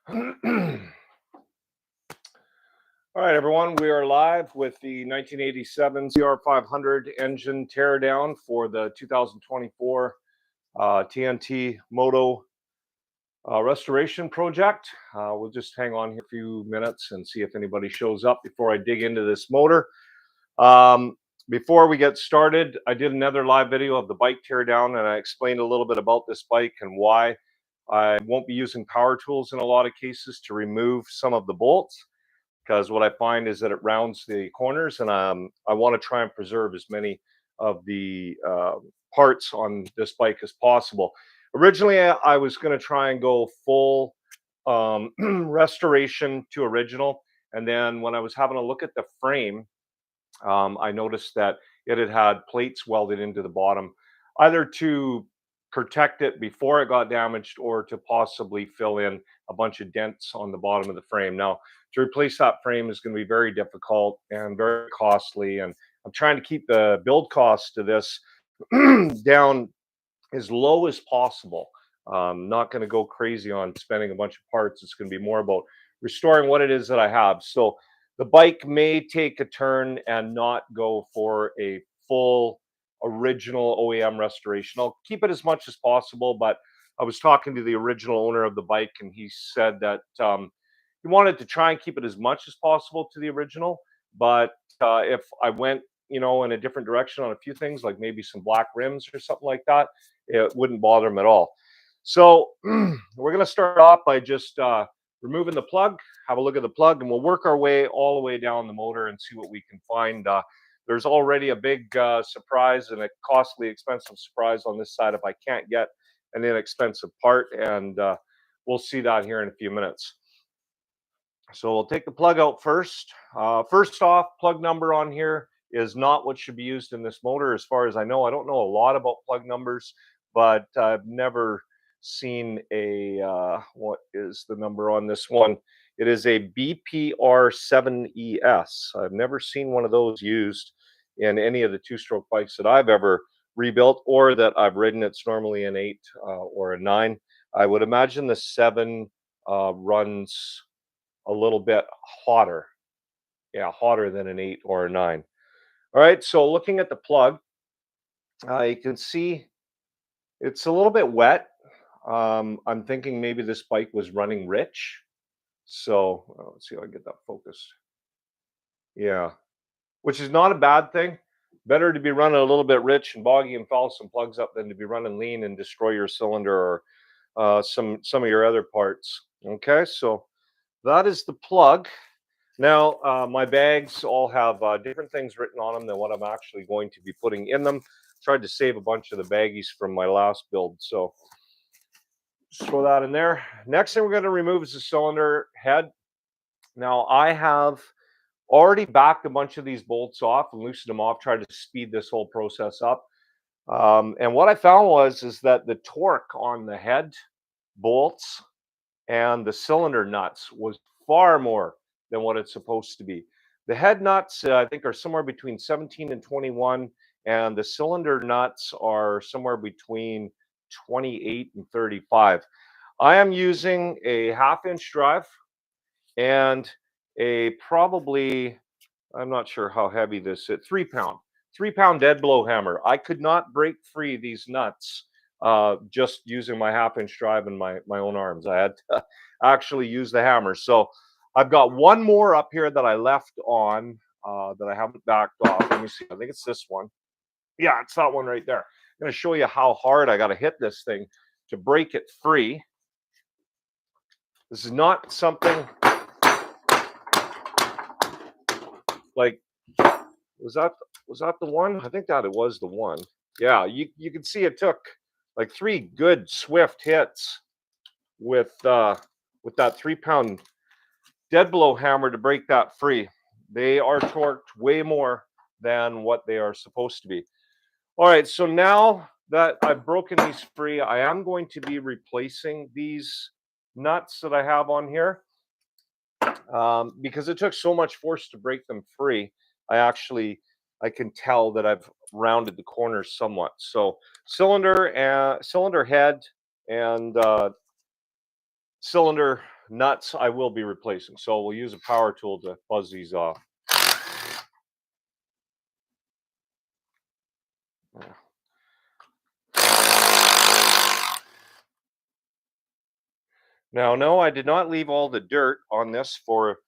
All right, everyone, we are live with the 1987 CR500 engine teardown for the 2024 TNT Moto restoration project. We'll just hang on here a few minutes and see if anybody shows up before I dig into this motor. Before we get started, I did another live video of the bike teardown, and I explained a little bit about this bike and why I won't be using power tools in a lot of cases to remove some of the bolts, because what I find is that it rounds the corners, and I want to try and preserve as many of the parts on this bike as possible. Originally, I was going to try and go full restoration to original, and then when I was having a look at the frame, I noticed that it had plates welded into the bottom, either to protect it before it got damaged or to possibly fill in a bunch of dents on the bottom of the frame. Now, to replace that frame is going to be very difficult and very costly, and I'm trying to keep the build cost to this down as low as possible. Not going to go crazy on spending a bunch of parts. It's going to be more about restoring what it is that I have. So the bike may take a turn and not go for a full original OEM restoration. I'll keep it as much as possible, but I was talking to the original owner of the bike, and he said that he wanted to try and keep it as much as possible to the original. But if I went, in a different direction on a few things, like maybe some black rims or something like that, it wouldn't bother him at all. So we're going to start off by just removing the plug, have a look at the plug, and we'll work our way all the way down the motor and see what we can find. There's already a big surprise and a costly, expensive surprise on this side if I can't get an inexpensive part, and we'll see that here in a few minutes. So we'll take the plug out first. First off, plug number on here is not what should be used in this motor as far as I know. I don't know a lot about plug numbers, but I've never seen a, what is the number on this one? It is a BPR7ES. I've never seen one of those used in any of the two-stroke bikes that I've ever rebuilt or that I've ridden. It's normally an 8 or a 9. I would imagine the 7 runs a little bit hotter. Yeah, hotter than an 8 or a 9. All right, so looking at the plug, you can see it's a little bit wet. I'm thinking maybe this bike was running rich. So let's see if I can get that focused. Yeah, which is not a bad thing. Better to be running a little bit rich and boggy and foul some plugs up than to be running lean and destroy your cylinder or some of your other parts. Okay, so that is the plug. Now, my bags all have different things written on them than what I'm actually going to be putting in them. Tried to save a bunch of the baggies from my last build, so just throw that in there. Next thing we're going to remove is the cylinder head. Now, I have already backed a bunch of these bolts off and loosened them off, tried to speed this whole process up. And what I found is that the torque on the head bolts and the cylinder nuts was far more than what it's supposed to be. The head nuts, I think, are somewhere between 17 and 21, and the cylinder nuts are somewhere between 28 and 35. I am using a 1/2-inch drive and a probably, I'm not sure how heavy this is, 3-pound dead blow hammer. I could not break free these nuts just using my 1/2-inch drive and my own arms. I had to actually use the hammer. So I've got one more up here that I left on that I haven't backed off. Let me see. I think it's this one. Yeah, it's that one right there. I'm going to show you how hard I got to hit this thing to break it free. This is not something like, was that the one? I think that it was the one. Yeah, you can see it took like 3 good swift hits with that 3-pound dead blow hammer to break that free. They are torqued way more than what they are supposed to be. All right, so now that I've broken these free, I am going to be replacing these nuts that I have on here because it took so much force to break them free. I can tell that I've rounded the corners somewhat. So cylinder head and cylinder nuts I will be replacing. So we'll use a power tool to buzz these off. Now, no, I did not leave all the dirt on this for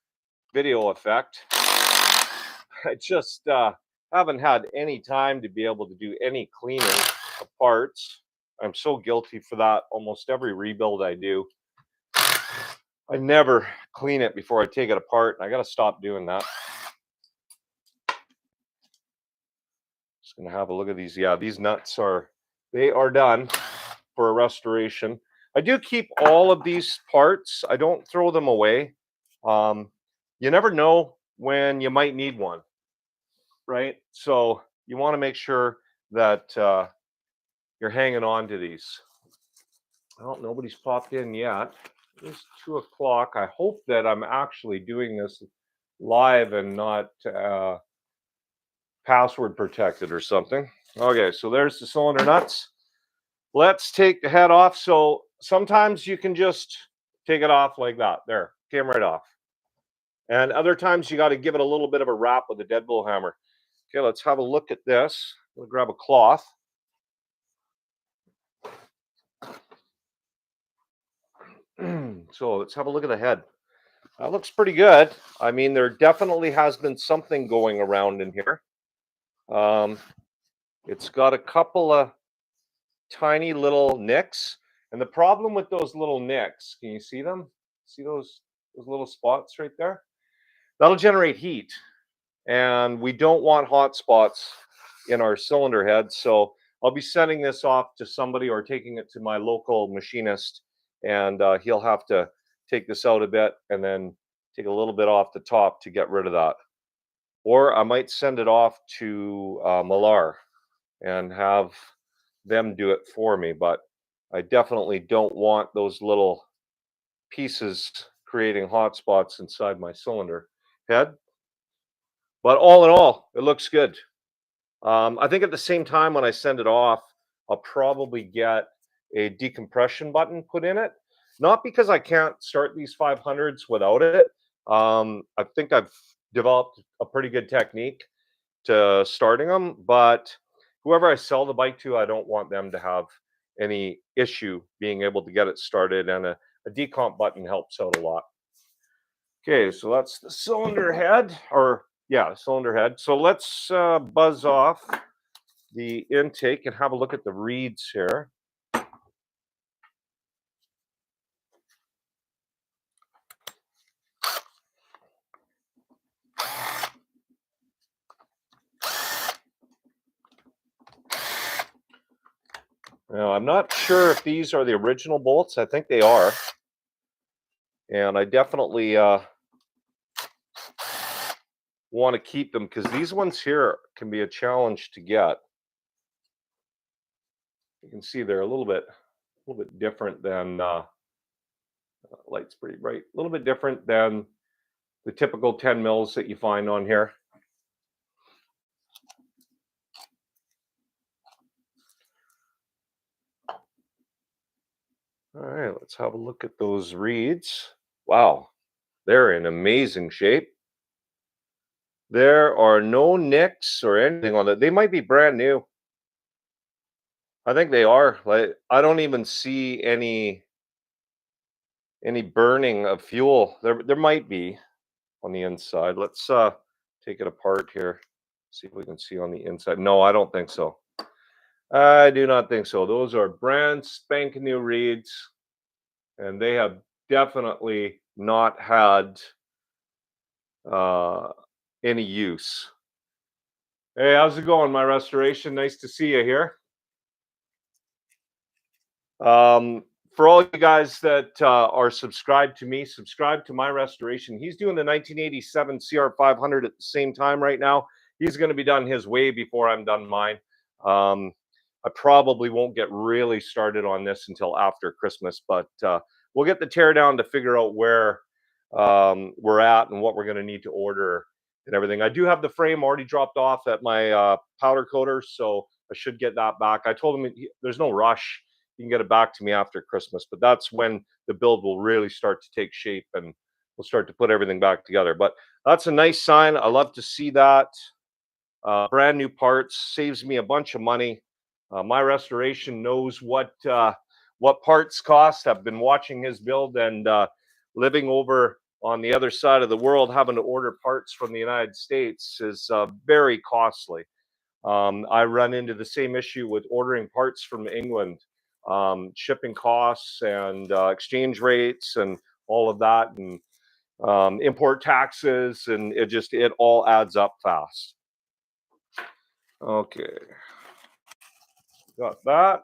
video effect. I just haven't had any time to be able to do any cleaning of parts. I'm so guilty for that. Almost every rebuild I do, I never clean it before I take it apart, and I got to stop doing that. Just gonna have a look at these. Yeah, these nuts they are done for a restoration. I do keep all of these parts. I don't throw them away. Um, you never know when you might need one, right? So you want to make sure that you're hanging on to these. Well, nobody's popped in yet. It's 2 o'clock. I hope that I'm actually doing this live and not password protected or something. Okay, so there's the cylinder nuts. Let's take the head off. So sometimes you can just take it off like that. There, came right off. And other times you got to give it a little bit of a wrap with a deadbolt hammer. Okay, let's have a look at this. We'll grab a cloth. So let's have a look at the head. That looks pretty good. I mean, there definitely has been something going around in here. It's got a couple of tiny little nicks. And the problem with those little nicks, can you see them? See those little spots right there? That'll generate heat. And we don't want hot spots in our cylinder head. So I'll be sending this off to somebody or taking it to my local machinist, and he'll have to take this out a bit and then take a little bit off the top to get rid of that. Or I might send it off to Millar and have them do it for me, but I definitely don't want those little pieces creating hot spots inside my cylinder head. But all in all, it looks good. I think at the same time when I send it off, I'll probably get a decompression button put in it. Not because I can't start these 500s without it. I think I've developed a pretty good technique to starting them, but whoever I sell the bike to, I don't want them to have any issue being able to get it started, and a decomp button helps out a lot. Okay, so that's the cylinder head, or yeah, cylinder head. So let's buzz off the intake and have a look at the reeds here. Now, I'm not sure if these are the original bolts. I think they are. And I definitely want to keep them because these ones here can be a challenge to get. You can see they're a little bit different than light's pretty bright. A little bit different than the typical 10 mils that you find on here. All right, let's have a look at those reeds. Wow, they're in amazing shape. There are no nicks or anything on it. They might be brand new. I think they are. Like, I don't even see any burning of fuel. There might be on the inside. Let's take it apart here. See if we can see on the inside. No, I don't think so. I do not think so. Those are brand spanking new reeds, and they have definitely not had any use. Hey, how's it going, my restoration? Nice to see you here. For all you guys that are subscribed to me, subscribe to my restoration. He's doing the 1987 CR500 at the same time right now. He's going to be done his way before I'm done mine. I probably won't get really started on this until after Christmas, but we'll get the teardown to figure out where we're at and what we're going to need to order and everything. I do have the frame already dropped off at my powder coater, so I should get that back. I told him there's no rush. you can get it back to me after Christmas. But that's when the build will really start to take shape and we'll start to put everything back together. But that's a nice sign. I love to see that. Brand new parts saves me a bunch of money. My restoration knows what parts cost. I've been watching his build and living over on the other side of the world, having to order parts from the United States is very costly. I run into the same issue with ordering parts from England, shipping costs and exchange rates and all of that, and import taxes, and it all adds up fast. Okay, got that.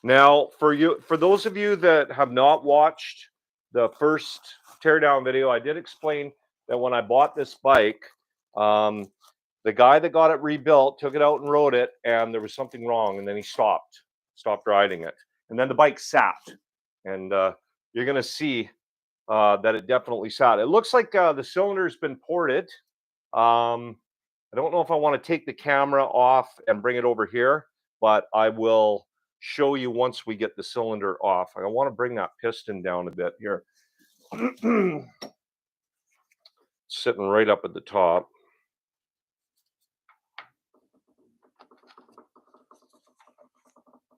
Now, for those of you that have not watched the first teardown video, I did explain that when I bought this bike, the guy that got it rebuilt took it out and rode it, and there was something wrong, and then he stopped riding it, and then the bike sat, and you're gonna see that it definitely sat. It looks like the cylinder's been ported. I don't know if I want to take the camera off and bring it over here, but I will show you once we get the cylinder off. I want to bring that piston down a bit here. Sitting right up at the top.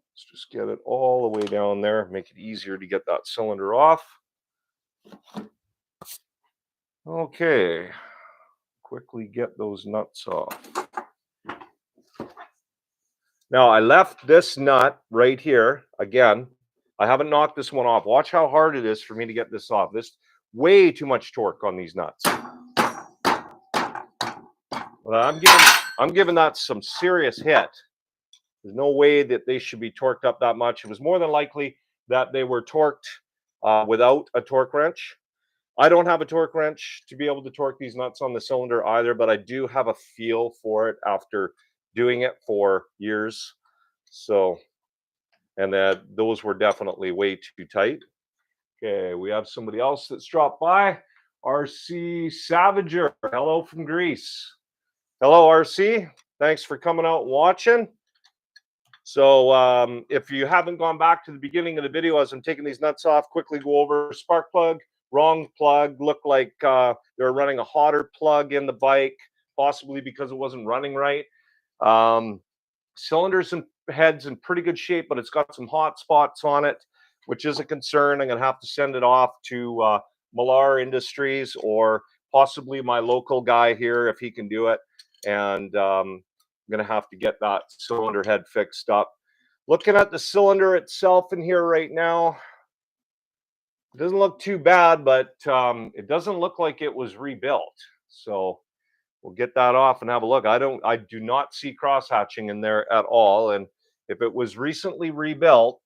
Let's just get it all the way down there, make it easier to get that cylinder off. Okay, quickly get those nuts off. Now, I left this nut right here. Again, I haven't knocked this one off. Watch how hard it is for me to get this off. This way too much torque on these nuts. Well, I'm giving that some serious hit. There's no way that they should be torqued up that much. It was more than likely that they were torqued without a torque wrench. I don't have a torque wrench to be able to torque these nuts on the cylinder either, but I do have a feel for it after doing it for years. So, and those were definitely way too tight. Okay, we have somebody else that's dropped by. RC Savager, hello from Greece. Hello, RC. Thanks for coming out and watching. So if you haven't gone back to the beginning of the video as I'm taking these nuts off, quickly go over spark plug, wrong plug, looked like they were running a hotter plug in the bike, possibly because it wasn't running right. Cylinders and heads in pretty good shape, but it's got some hot spots on it, which is a concern. I'm going to have to send it off to Millar Industries or possibly my local guy here if he can do it. And I'm going to have to get that cylinder head fixed up. Looking at the cylinder itself in here right now, it doesn't look too bad, but it doesn't look like it was rebuilt. So we'll get that off and have a look. I do not see cross hatching in there at all. And if it was recently rebuilt,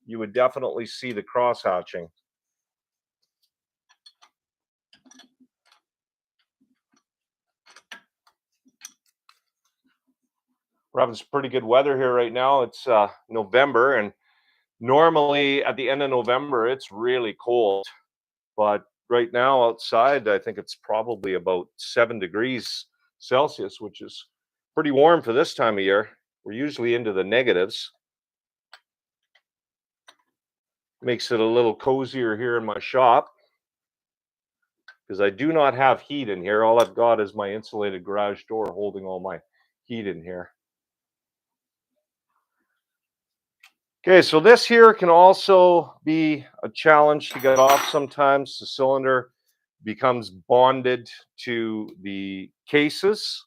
you would definitely see the cross hatching. We're having some pretty good weather here right now. It's November, and normally at the end of November, it's really cold. But right now outside, I think it's probably about 7 degrees Celsius, which is pretty warm for this time of year. We're usually into the negatives. Makes it a little cozier here in my shop because I do not have heat in here. All I've got is my insulated garage door holding all my heat in here. Okay, so this here can also be a challenge to get off sometimes. The cylinder becomes bonded to the cases.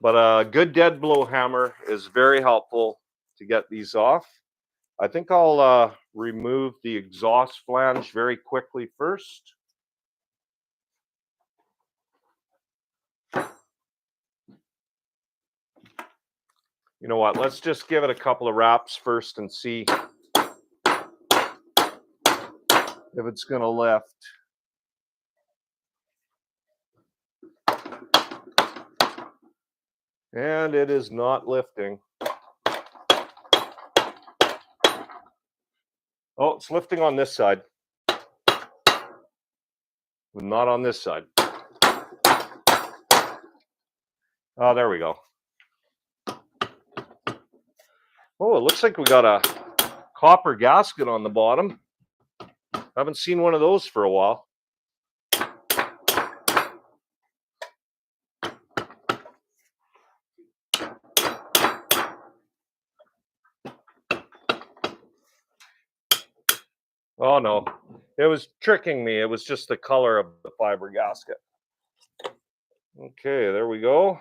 But a good dead blow hammer is very helpful to get these off. I think I'll remove the exhaust flange very quickly first. You know what, let's just give it a couple of wraps first and see if it's going to lift. And it is not lifting. Oh, it's lifting on this side, but not on this side. Oh, there we go. Oh, it looks like we got a copper gasket on the bottom. Haven't seen one of those for a while. Oh no, it was tricking me. It was just the color of the fiber gasket. Okay, there we go.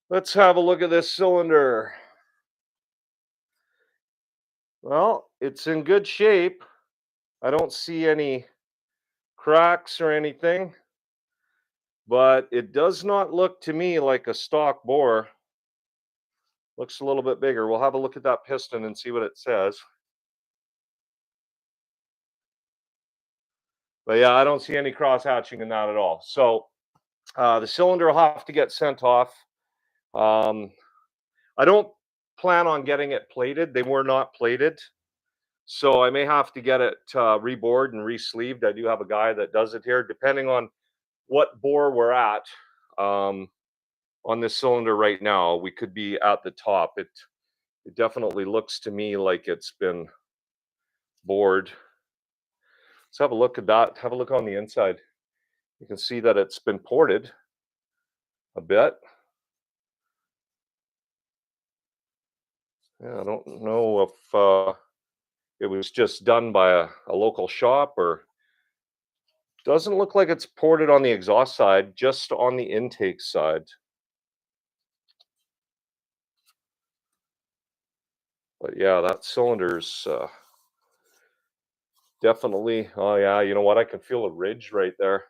Let's have a look at this cylinder. Well, it's in good shape. I don't see any cracks or anything, but it does not look to me like a stock bore. Looks a little bit bigger. We'll have a look at that piston and see what it says. But yeah, I don't see any cross hatching in that at all. So the cylinder will have to get sent off. Um, I don't plan on getting it plated. They were not plated. So I may have to get it rebored and re-sleeved. I do have a guy that does it here, depending on what bore we're at on this cylinder right now. We could be at the top. It definitely looks to me like it's been bored. Let's have a look at that. Have a look on the inside. You can see that it's been ported a bit. Yeah, I don't know if it was just done by a local shop, or doesn't look like it's ported on the exhaust side, just on the intake side. But yeah, that cylinder's definitely, oh yeah, you know what? I can feel a ridge right there.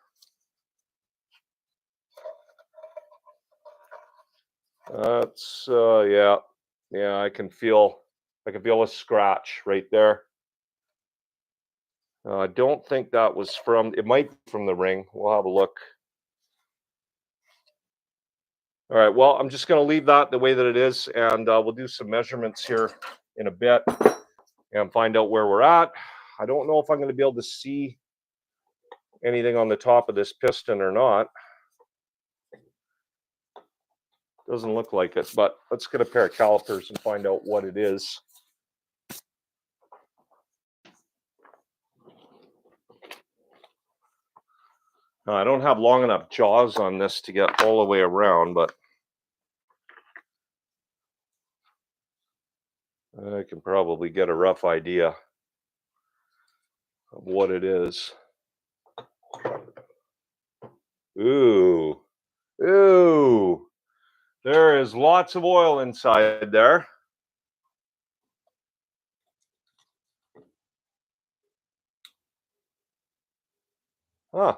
That's yeah, yeah, I can feel a scratch right there. I don't think that was from, it might be from the ring. We'll have a look. All right, well, I'm just going to leave that the way that it is, and we'll do some measurements here in a bit and find out where we're at. I don't know if I'm going to be able to see anything on the top of this piston or not. Doesn't look like it, but let's get a pair of calipers and find out what it is. I don't have long enough jaws on this to get all the way around, but I can probably get a rough idea of what it is. Ooh, ooh, there is lots of oil inside there. Huh.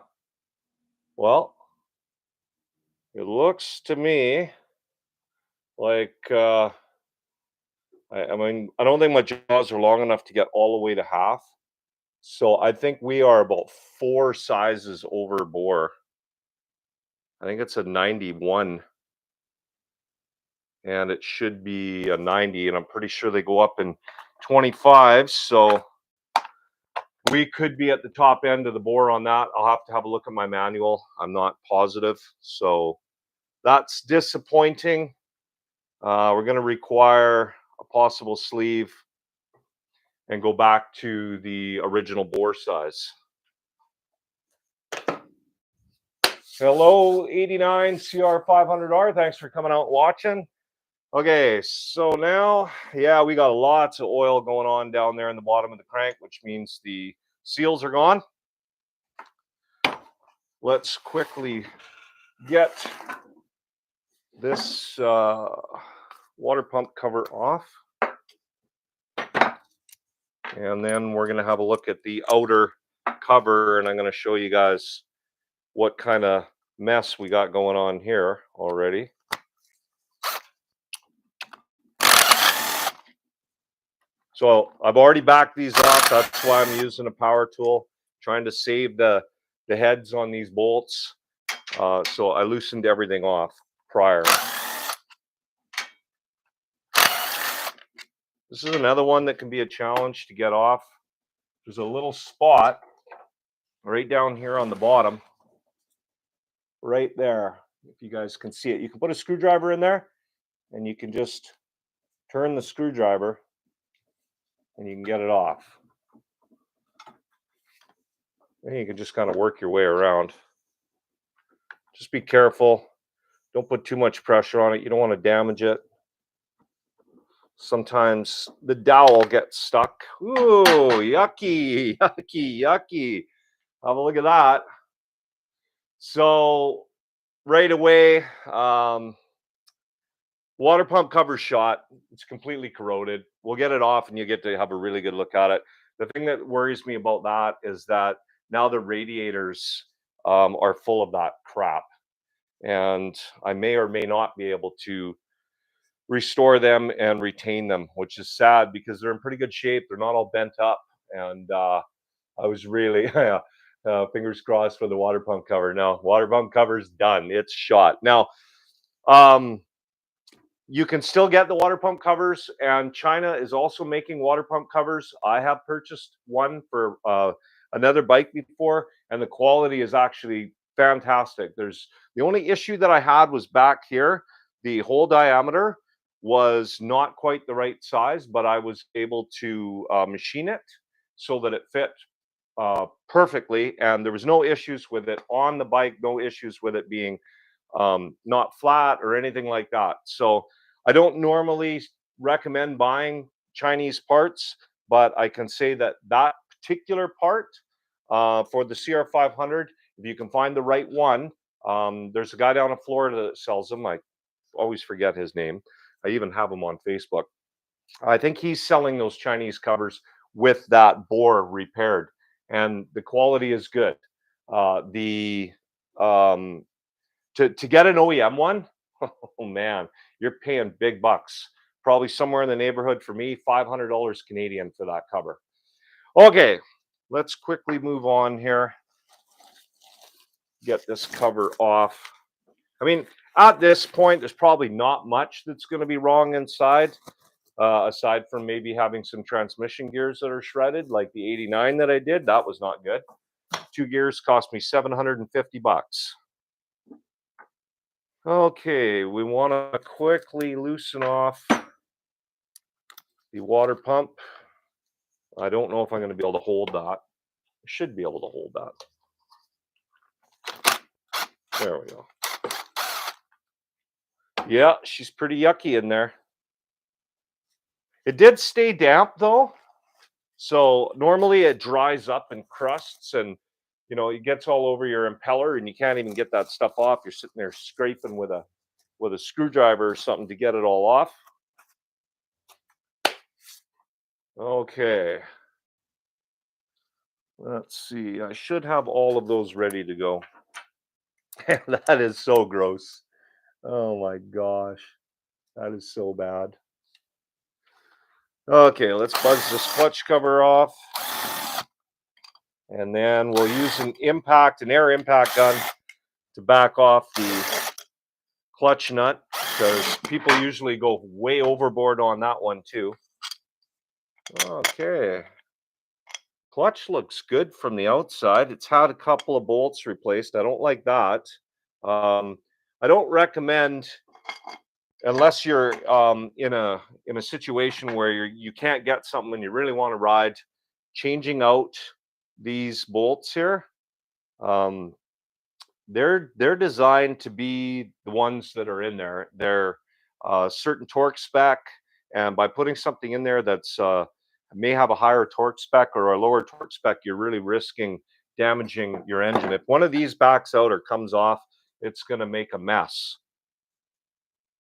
Well, it looks to me like, I mean, I don't think my jaws are long enough to get all the way to half. So I think we are about 4 sizes over bore. I think it's a 91 and it should be a 90, and I'm pretty sure they go up in 25. So we could be at the top end of the bore on that. I'll have to have a look at my manual. I'm not positive. So that's disappointing. We're going to require a possible sleeve and go back to the original bore size. Hello, 89 CR500R. Thanks for coming out and watching. Okay, so now, yeah, we got lots of oil going on down there in the bottom of the crank, which means the seals are gone. Let's quickly get this water pump cover off. And then we're going to have a look at the outer cover, and I'm going to show you guys what kind of mess we got going on here already. So I've already backed these off. That's why I'm using a power tool, trying to save the heads on these bolts. So I loosened everything off prior. This is another one that can be a challenge to get off. There's a little spot right down here on the bottom, right there. If you guys can see it, you can put a screwdriver in there and you can just turn the screwdriver and you can get it off. And you can just kind of work your way around. Just be careful. Don't put too much pressure on it. You don't want to damage it. Sometimes the dowel gets stuck. Ooh, yucky, yucky, yucky. Have a look at that. So right away, water pump cover shot. It's completely corroded. We'll get it off and you get to have a really good look at it. The thing that worries me about that is that now the radiators are full of that crap. And I may or may not be able to restore them and retain them, which is sad because they're in pretty good shape. They're not all bent up. And I was really fingers crossed for the water pump cover. No, water pump cover's done. It's shot. Now, um, you can still get the water pump covers, and China is also making water pump covers. I have purchased one for another bike before, and the quality is actually fantastic. There's the only issue that I had was back here. The hole diameter was not quite the right size, but I was able to machine it so that it fit perfectly, and there was no issues with it on the bike, no issues with it being not flat or anything like that. So I don't normally recommend buying Chinese parts, but I can say that that particular part for the CR500, if you can find the right one, there's a guy down in Florida that sells them. I always forget his name. I even have him on Facebook. I think he's selling those Chinese covers with that bore repaired, and the quality is good. The to get an OEM one, oh man, you're paying big bucks. Probably somewhere in the neighborhood for me, $500 Canadian for that cover. Okay, let's quickly move on here. Get this cover off. I mean, at this point, there's probably not much that's going to be wrong inside, aside from maybe having some transmission gears that are shredded, like the 89 that I did. That was not good. 2 gears cost me 750 bucks. Okay, we want to quickly loosen off the water pump. I don't know if I'm going to be able to hold that. I should be able to hold that. There we go. Yeah, she's pretty yucky in there. It did stay damp though. So normally it dries up and crusts and it gets all over your impeller and you can't even get that stuff off. You're sitting there scraping with a screwdriver or something to get it all off. Okay. Let's see. I should have all of those ready to go. That is so gross. Oh my gosh. That is so bad. Okay, let's buzz this clutch cover off. And then we'll use an air impact gun to back off the clutch nut because people usually go way overboard on that one too. Okay. Clutch looks good from the outside. It's had a couple of bolts replaced. I don't like that. I don't recommend, unless you're in a situation where you can't get something and you really want to ride, changing out these bolts here. They're designed to be the ones that are in there. They're certain torque spec, and by putting something in there that's may have a higher torque spec or a lower torque spec, you're really risking damaging your engine. If one of these backs out or comes off, it's going to make a mess.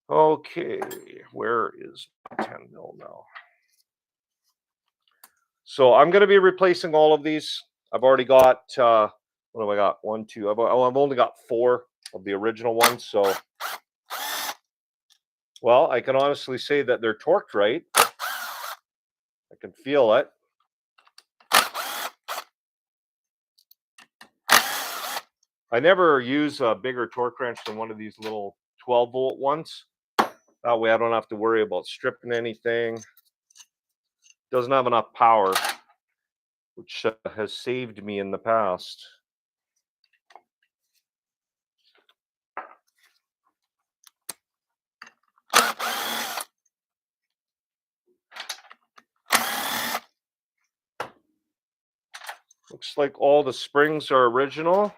Okay, where is 10 mil now? So I'm going to be replacing all of these. I've already got, what have I got? 1, 2, I've only got 4 of the original ones. So, well, I can honestly say that they're torqued right. I can feel it. I never use a bigger torque wrench than one of these little 12-volt ones. That way I don't have to worry about stripping anything. Doesn't have enough power, which has saved me in the past. Looks like all the springs are original,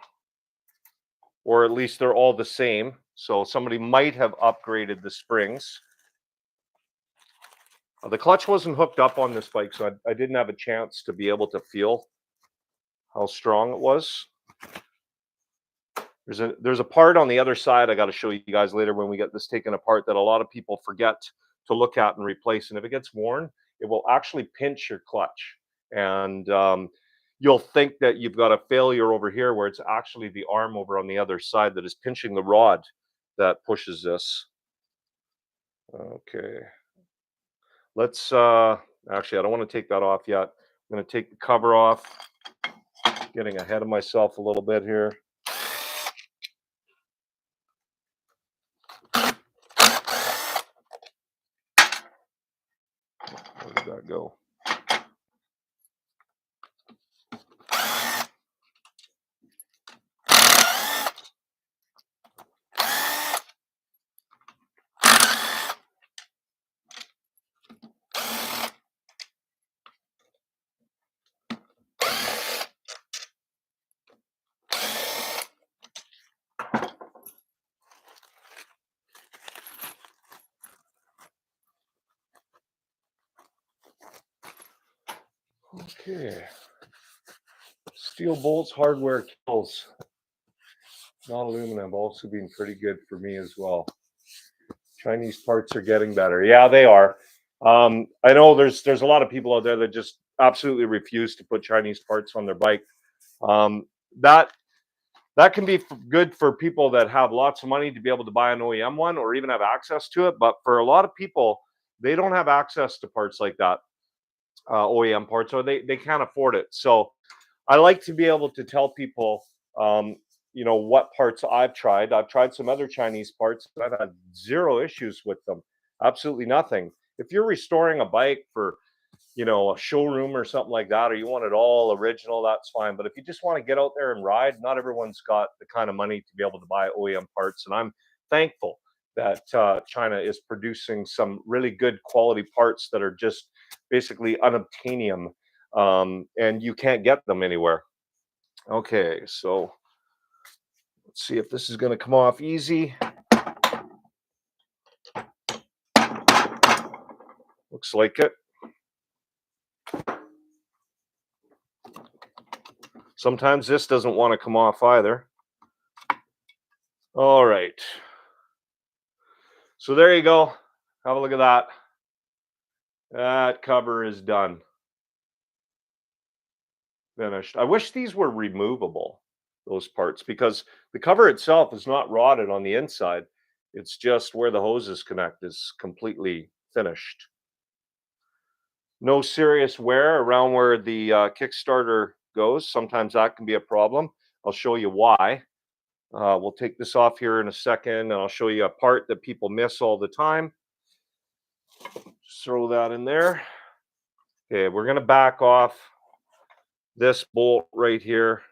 or at least they're all the same. So somebody might have upgraded the springs. The clutch wasn't hooked up on this bike, so I didn't have a chance to be able to feel how strong it was. There's a part on the other side I got to show you guys later when we get this taken apart that a lot of people forget to look at and replace. And if it gets worn, it will actually pinch your clutch. And you'll think that you've got a failure over here where it's actually the arm over on the other side that is pinching the rod that pushes this. Okay. Let's, actually, I don't want to take that off yet. I'm going to take the cover off. Getting ahead of myself a little bit here. Where did that go? Okay. Steel bolts, hardware kills. Not aluminum, also being pretty good for me as well. Chinese parts are getting better. Yeah, they are. I know there's a lot of people out there that just absolutely refuse to put Chinese parts on their bike. That can be good for people that have lots of money to be able to buy an OEM one or even have access to it. But for a lot of people, they don't have access to parts like that, OEM parts, or they can't afford it. So I like to be able to tell people, what parts I've tried. I've tried some other Chinese parts. I've had zero issues with them. Absolutely nothing. If you're restoring a bike for, a showroom or something like that, or you want it all original, that's fine. But if you just want to get out there and ride, not everyone's got the kind of money to be able to buy OEM parts. And I'm thankful that China is producing some really good quality parts that are just basically unobtainium, and you can't get them anywhere. Okay, so let's see if this is going to come off easy. Looks like it. Sometimes this doesn't want to come off either. All right. So there you go. Have a look at that. That cover is done. Finished. I wish these were removable, those parts, because the cover itself is not rotted on the inside. It's just where the hoses connect is completely finished. No serious wear around where the Kickstarter goes. Sometimes that can be a problem. I'll show you why. We'll take this off here in a second, and I'll show you a part that people miss all the time. Just throw that in there. Okay, we're going to back off this bolt right here.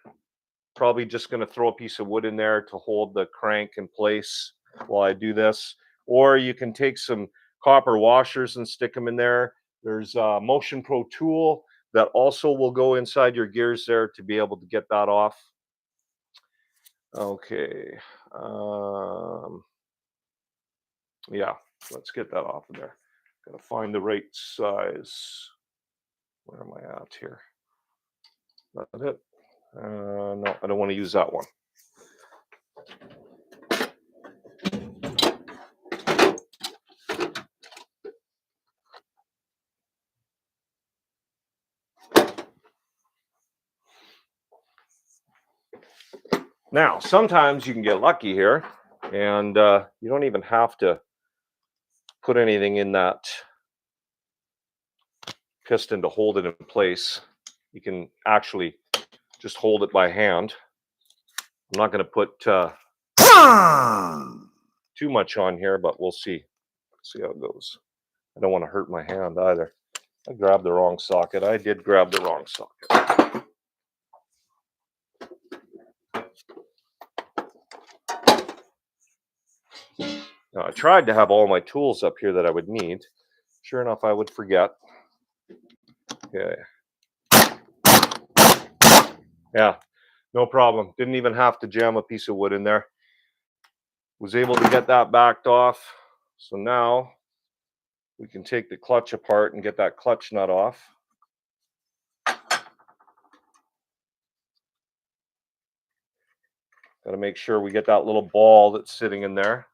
Probably just going to throw a piece of wood in there to hold the crank in place while I do this. Or you can take some copper washers and stick them in there. There's a Motion Pro tool that also will go inside your gears there to be able to get that off. Okay. Yeah, let's get that off of there. Gotta find the right size. Where am I at here? That it? No, I don't want to use that one. Now, sometimes you can get lucky here, and you don't even have to put anything in that piston to hold it in place. You can actually just hold it by hand. I'm not going to put too much on here, but we'll see. See how it goes. I don't want to hurt my hand either. I grabbed the wrong socket. I did grab the wrong socket. Now, I tried to have all my tools up here that I would need. Sure enough, I would forget. Okay. Yeah, no problem. Didn't even have to jam a piece of wood in there. Was able to get that backed off. So now we can take the clutch apart and get that clutch nut off. Got to make sure we get that little ball that's sitting in there.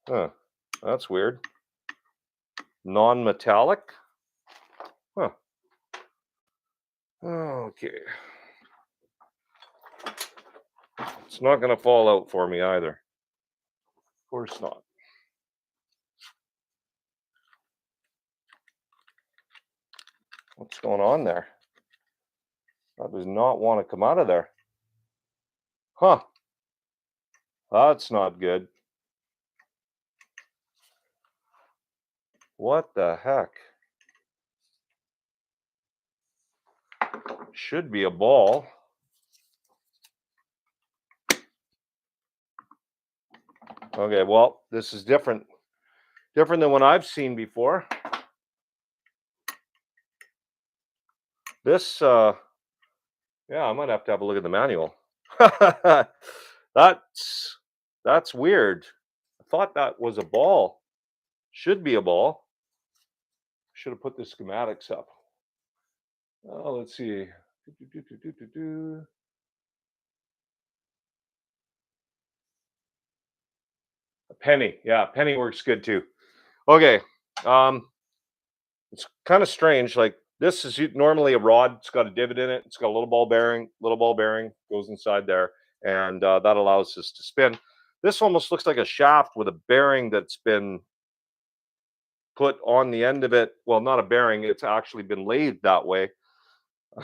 Huh, that's weird. Non-metallic? Huh. Okay. It's not going to fall out for me either. Of course not. What's going on there? That does not want to come out of there. Huh. That's not good. What the heck? Should be a ball. Okay, well, this is different than what I've seen before. This yeah, I might have to have a look at the manual. that's that's weird. I thought that was a ball. Should be a ball. Should have put the schematics up. Oh, let's see. A penny. Yeah, penny works good too. Okay. Um, it's kind of strange. Like this is normally a rod. It's got a divot in it. It's got a little ball bearing. Little ball bearing goes inside there, and that allows us to spin. This almost looks like a shaft with a bearing that's been put on the end of it. Well, not a bearing. It's actually been laid that way.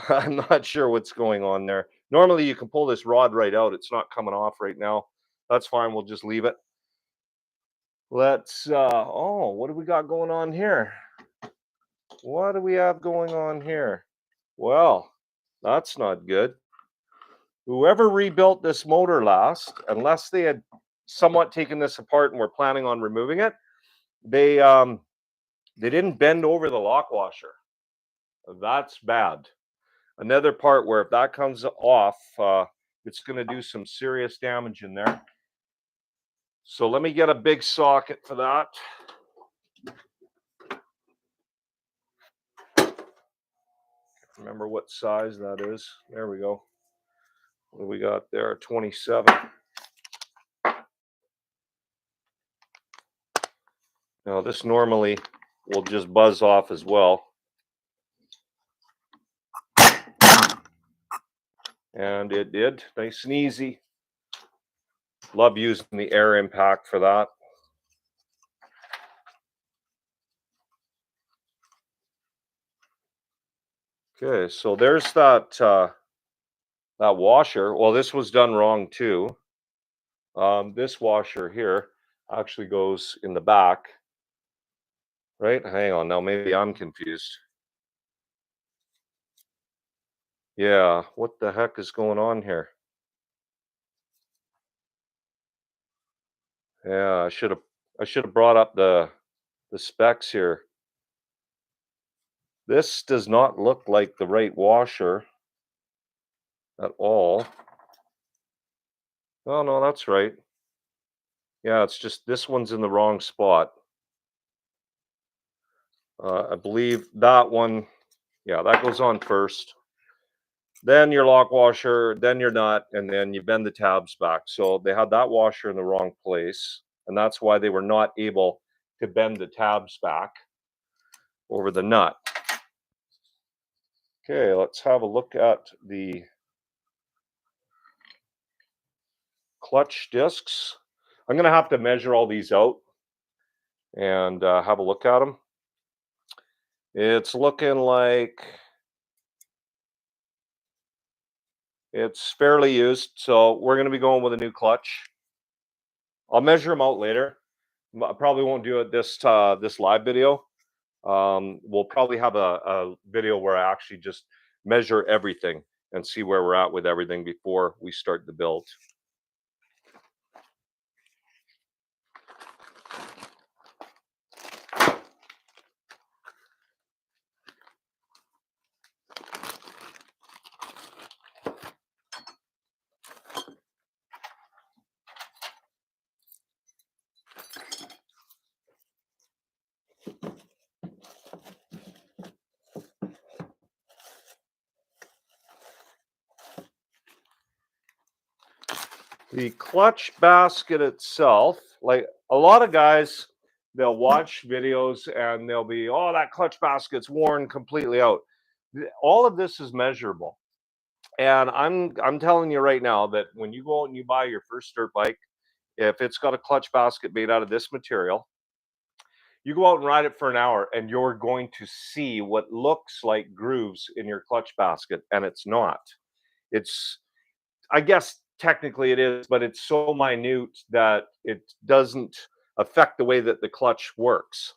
I'm not sure what's going on there. Normally, you can pull this rod right out. It's not coming off right now. That's fine. We'll just leave it. Let's. Oh, what do we got going on here? What do we have going on here? Well, that's not good. Whoever rebuilt this motor last, unless they had somewhat taken this apart and were planning on removing it, they didn't bend over the lock washer. That's bad. Another part where if that comes off, it's going to do some serious damage in there. So let me get a big socket for that. Remember what size that is. There we go. What do we got there? 27. Now this normally will just buzz off as well. And it did. Nice and easy. Love using the air impact for that. Okay, so there's that that washer. Well, this was done wrong too. This washer here actually goes in the back. Right? Hang on now, maybe I'm confused. Yeah, what the heck is going on here? Yeah, I should have brought up the specs here. This does not look like the right washer at all. Oh no, that's right. Yeah, it's just this one's in the wrong spot. I believe that one, yeah, that goes on first. Then your lock washer, then your nut, and then you bend the tabs back. So they had that washer in the wrong place, and that's why they were not able to bend the tabs back over the nut. Okay, let's have a look at the clutch discs. I'm going to have to measure all these out and have a look at them. It's looking like it's fairly used, so we're going to be going with a new clutch. I'll measure them out later. I probably won't do it this live video. We'll probably have a video where I actually just measure everything and see where we're at with everything before we start the build. The clutch basket itself, like a lot of guys, they'll watch videos and they'll be, oh, that clutch basket's worn completely out. All of this is measurable. And I'm telling you right now that when you go out and you buy your first dirt bike, if it's got a clutch basket made out of this material, you go out and ride it for an hour and you're going to see what looks like grooves in your clutch basket, and it's not. It's, I guess technically it is, but it's so minute that it doesn't affect the way that the clutch works.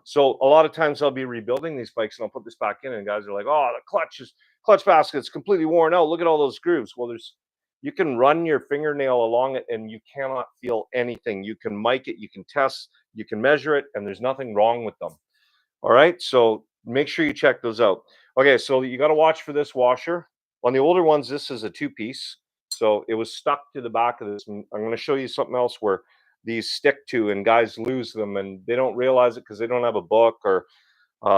So a lot of times I'll be rebuilding these bikes and I'll put this back in, and guys are like, "Oh, the clutch basket's completely worn out. Look at all those grooves." Well, there's, you can run your fingernail along it and you cannot feel anything. You can mic it, you can test, you can measure it, and there's nothing wrong with them. All right, so make sure you check those out. Okay, so you got to watch for this washer. On the older ones, this is a two-piece, so it was stuck to the back of this. I'm going to show you something else where these stick to, and guys lose them, and they don't realize it because they don't have a book, or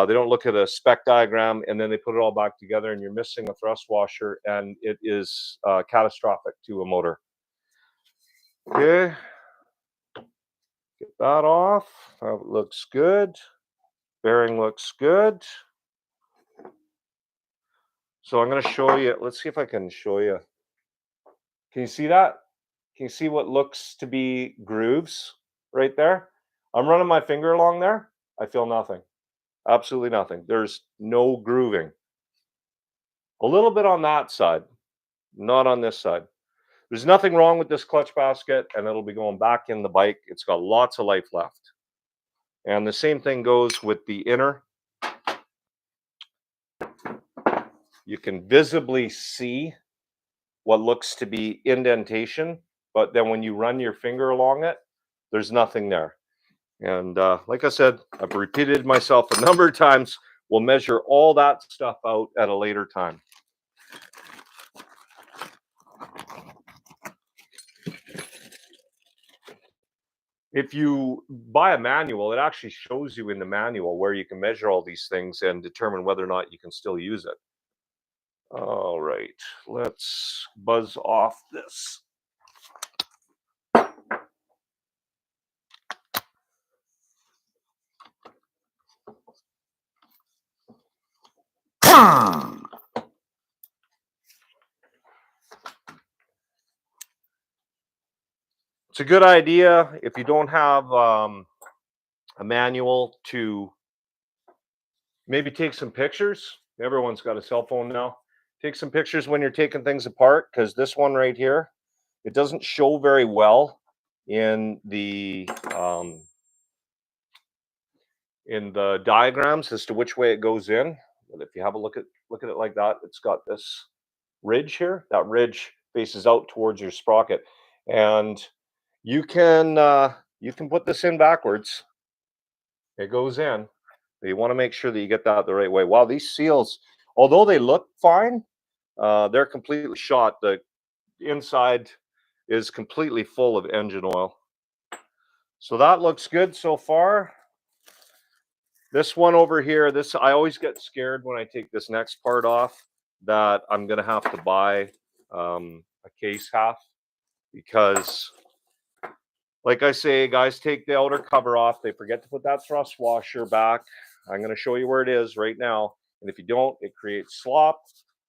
they don't look at a spec diagram, and then they put it all back together, and you're missing a thrust washer, and it is catastrophic to a motor. Okay, get that off. That looks good. Bearing looks good. So I'm going to show you. Let's see if I can show you. Can you see that? Can you see what looks to be grooves right there? I'm running my finger along there. I feel nothing. Absolutely nothing. There's no grooving. A little bit on that side, not on this side. There's nothing wrong with this clutch basket, and it'll be going back in the bike. It's got lots of life left. And the same thing goes with the inner. You can visibly see what looks to be indentation, but then when you run your finger along it, there's nothing there. And like I said, I've repeated myself a number of times. We'll measure all that stuff out at a later time. If you buy a manual, it actually shows you in the manual where you can measure all these things and determine whether or not you can still use it. All right, let's buzz off this. It's a good idea if you don't have a manual to maybe take some pictures. Everyone's got a cell phone now. Take some pictures when you're taking things apart, because this one right here, it doesn't show very well in the diagrams as to which way it goes in. But if you have a look at it like that, it's got this ridge here. That ridge faces out towards your sprocket, and you can put this in backwards. It goes in. But you want to make sure that you get that the right way. Wow, these seals, although they look fine, they're completely shot. The inside is completely full of engine oil. So that looks good so far. This one over here, this, I always get scared when I take this next part off that I'm going to have to buy a case half, because like I say, guys take the outer cover off. They forget to put that thrust washer back. I'm going to show you where it is right now. And if you don't, it creates slop,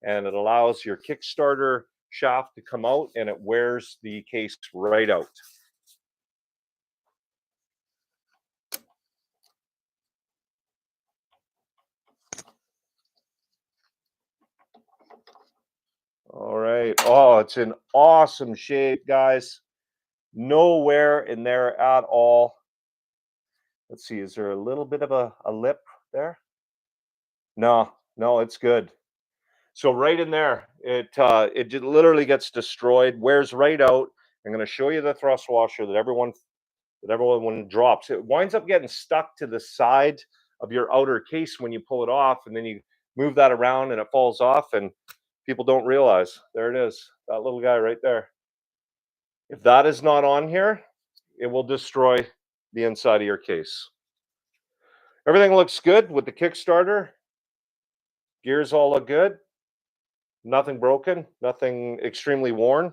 and it allows your Kickstarter shaft to come out, and it wears the case right out. All right. Oh, it's in awesome shape, guys. No wear in there at all. Let's see. Is there a little bit of a lip there? No, no, it's good. So right in there, it literally gets destroyed, wears right out. I'm going to show you the thrust washer that everyone drops. It winds up getting stuck to the side of your outer case when you pull it off, and then you move that around and it falls off, and people don't realize. There it is, that little guy right there. If that is not on here, it will destroy the inside of your case. Everything looks good with the Kickstarter. Gears all look good. Nothing broken, nothing extremely worn.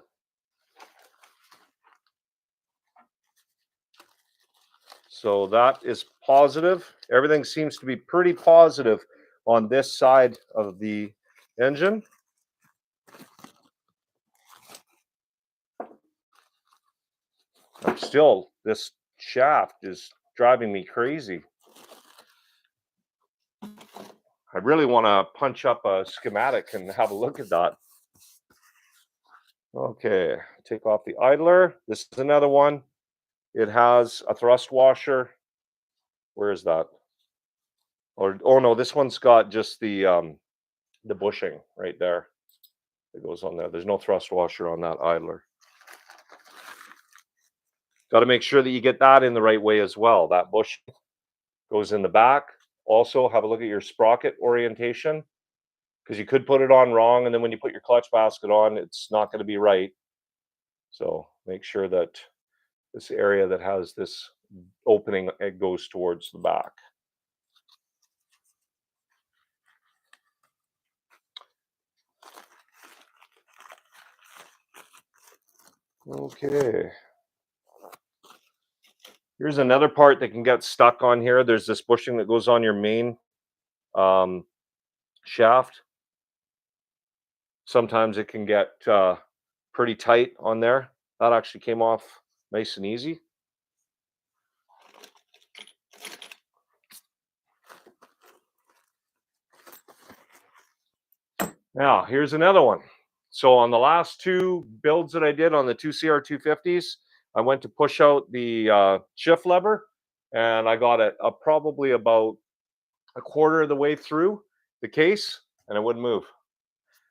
So that is positive. Everything seems to be pretty positive on this side of the engine. Still, this shaft is driving me crazy. I really want to punch up a schematic and have a look at that. Okay, take off the idler. This is another one. It has a thrust washer. Where is that? Or oh no, this one's got just the bushing right there. It goes on there. There's no thrust washer on that idler. Got to make sure that you get that in the right way as well. That bush goes in the back. Also, have a look at your sprocket orientation, because you could put it on wrong, and then when you put your clutch basket on, it's not going to be right. So make sure that this area that has this opening, it goes towards the back. Okay. Here's another part that can get stuck on here. There's this bushing that goes on your main shaft. Sometimes it can get pretty tight on there. That actually came off nice and easy. Now, here's another one. So on the last two builds that I did on the two CR250s, I went to push out the shift lever, and I got it probably about a quarter of the way through the case, and it wouldn't move.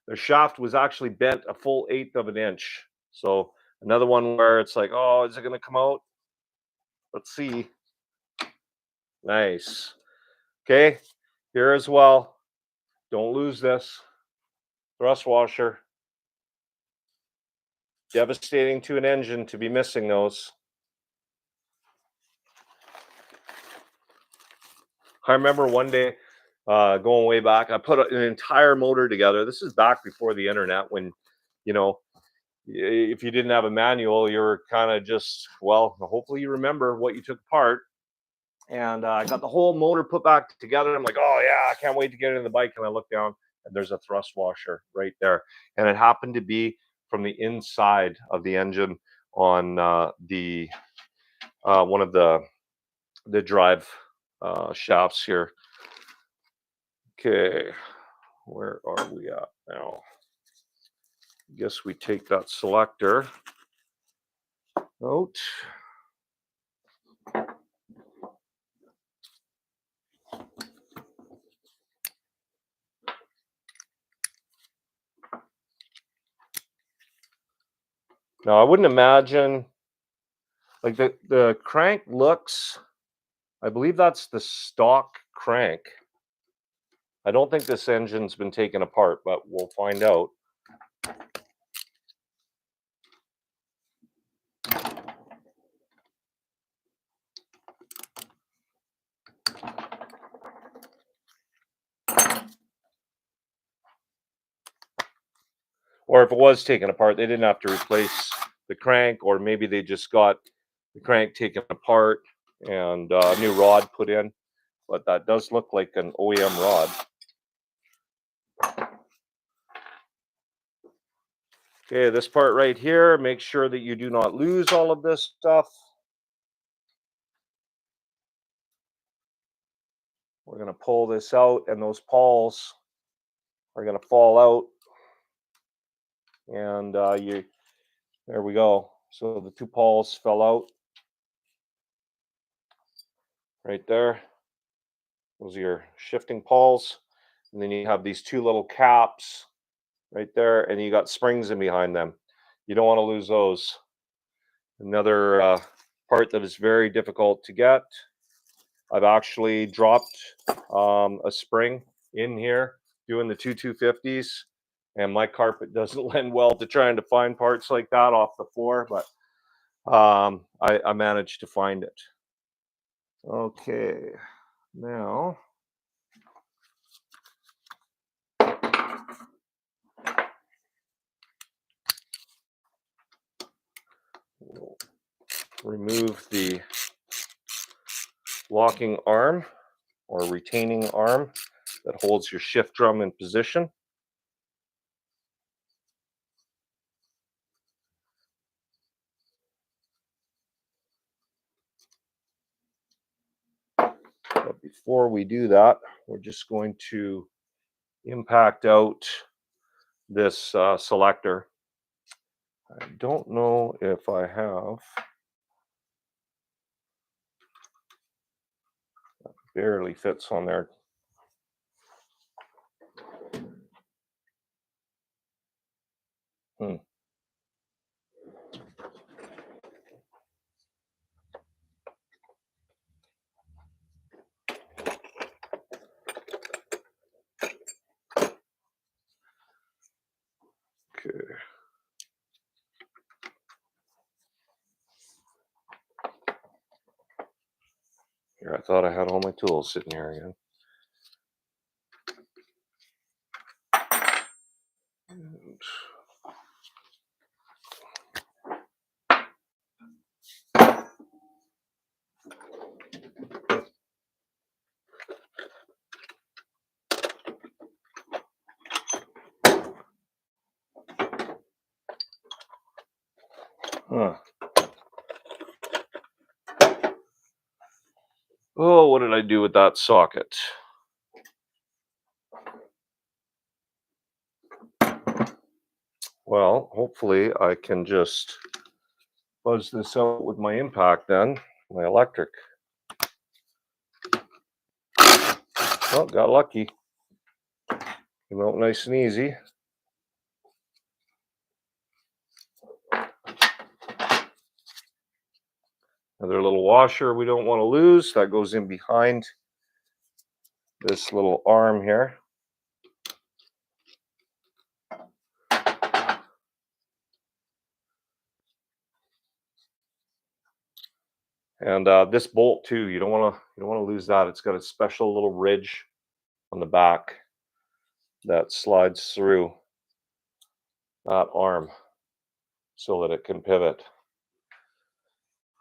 The shaft was actually bent a full 1/8 of an inch. So another one where it's like, oh, is it going to come out? Let's see. Nice. Okay, here as well. Don't lose this. Thrust washer. Devastating to an engine to be missing those. I remember one day going way back, I put an entire motor together. This is back before the internet, when, you know, if you didn't have a manual, you were kind of just, well, hopefully you remember what you took apart. And I got the whole motor put back together. I'm like, oh yeah, I can't wait to get into the bike. And I look down, and there's a thrust washer right there. And it happened to be from the inside of the engine on the one of the drive shafts here. Okay, where are we at now? I guess we take that selector out. Now, I wouldn't imagine, like, the crank looks, I believe that's the stock crank. I don't think this engine's been taken apart, but we'll find out. Or if it was taken apart, they didn't have to replace the crank, or maybe they just got the crank taken apart and a new rod put in. But that does look like an OEM rod. Okay, this part right here, make sure that you do not lose all of this stuff. We're going to pull this out, and those pawls are going to fall out. And there we go. So the two pawls fell out right there. Those are your shifting pawls. And then you have these two little caps right there, and you got springs in behind them. You don't want to lose those. Another part that is very difficult to get. I've actually dropped a spring in here doing the two 250s, and my carpet doesn't lend well to trying to find parts like that off the floor, but I managed to find it. Okay, now we'll remove the locking arm or retaining arm that holds your shift drum in position. But before we do that, we're just going to impact out this selector. I don't know if I have. That barely fits on there. Hmm. Okay. Here, I thought I had all my tools sitting here again. And huh. Oh, what did I do with that socket? Well, hopefully I can just buzz this out with my impact then, my electric. Oh, got lucky. Came out nice and easy. Another little washer we don't want to lose. That goes in behind this little arm here. And this bolt too, you don't want to lose that. It's got a special little ridge on the back that slides through that arm so that it can pivot.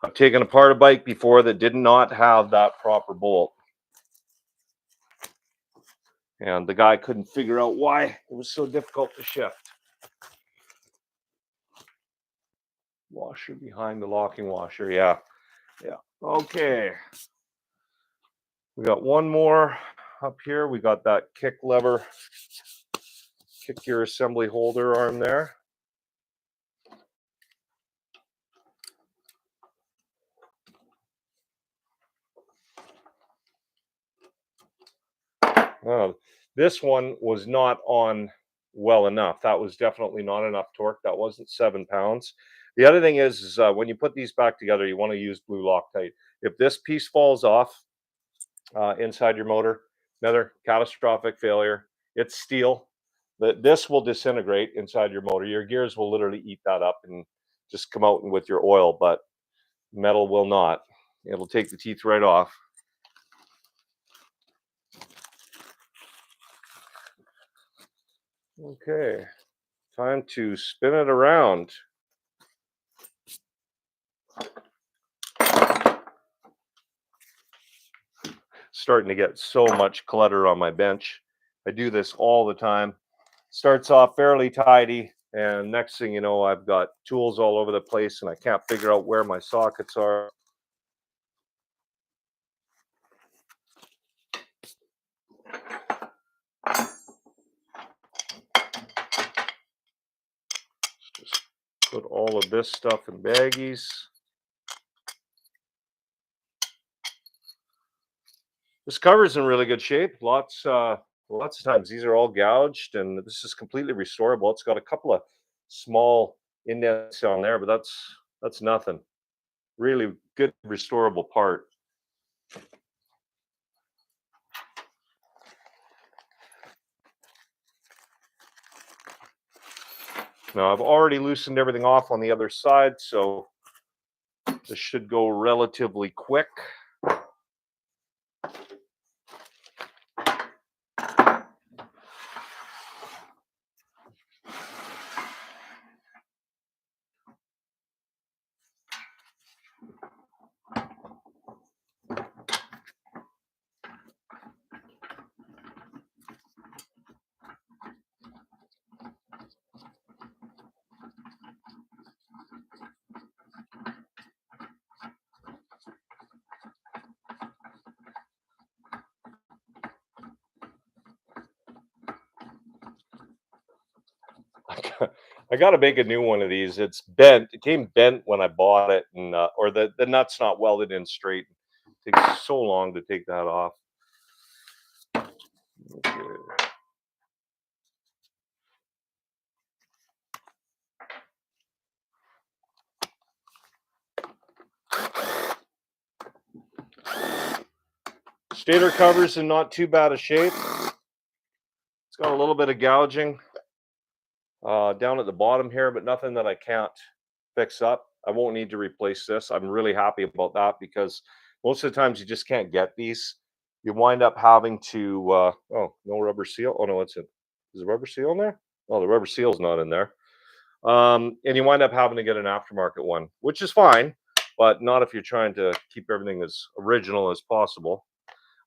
I've taken apart a bike before that did not have that proper bolt. And the guy couldn't figure out why it was so difficult to shift. Washer behind the locking washer, yeah. Okay. We got one more up here. We got that kick lever, kick your assembly holder arm there. This one was not on well enough. That was definitely not enough torque. That wasn't 7 pounds. The other thing is when you put these back together, you want to use blue Loctite. If this piece falls off inside your motor, another catastrophic failure. It's steel. This will disintegrate inside your motor. Your gears will literally eat that up and just come out with your oil, but metal will not. It'll take the teeth right off. Okay, time to spin it around. Starting to get so much clutter on my bench. I do this all the time. Starts off fairly tidy, and next thing you know, I've got tools all over the place and I can't figure out where my sockets are. Just put all of this stuff in baggies. This cover is in really good shape. Lots of times these are all gouged, and this is completely restorable. It's got a couple of small indents on there, but that's nothing. Really good restorable part. Now I've already loosened everything off on the other side, so this should go relatively quick. I got to make a new one of these. It's bent. It came bent when I bought it, and or the nut's not welded in straight. It takes so long to take that off. Okay. Stator cover's in not too bad a shape. It's got a little bit of gouging down at the bottom here, but nothing that I can't fix up. I won't need to replace this. I'm really happy about that because most of the times you just can't get these. You wind up having to, oh, no rubber seal. Oh, no, it's in. Is the rubber seal in there? Oh, the rubber seal's not in there. And you wind up having to get an aftermarket one, which is fine, but not if you're trying to keep everything as original as possible.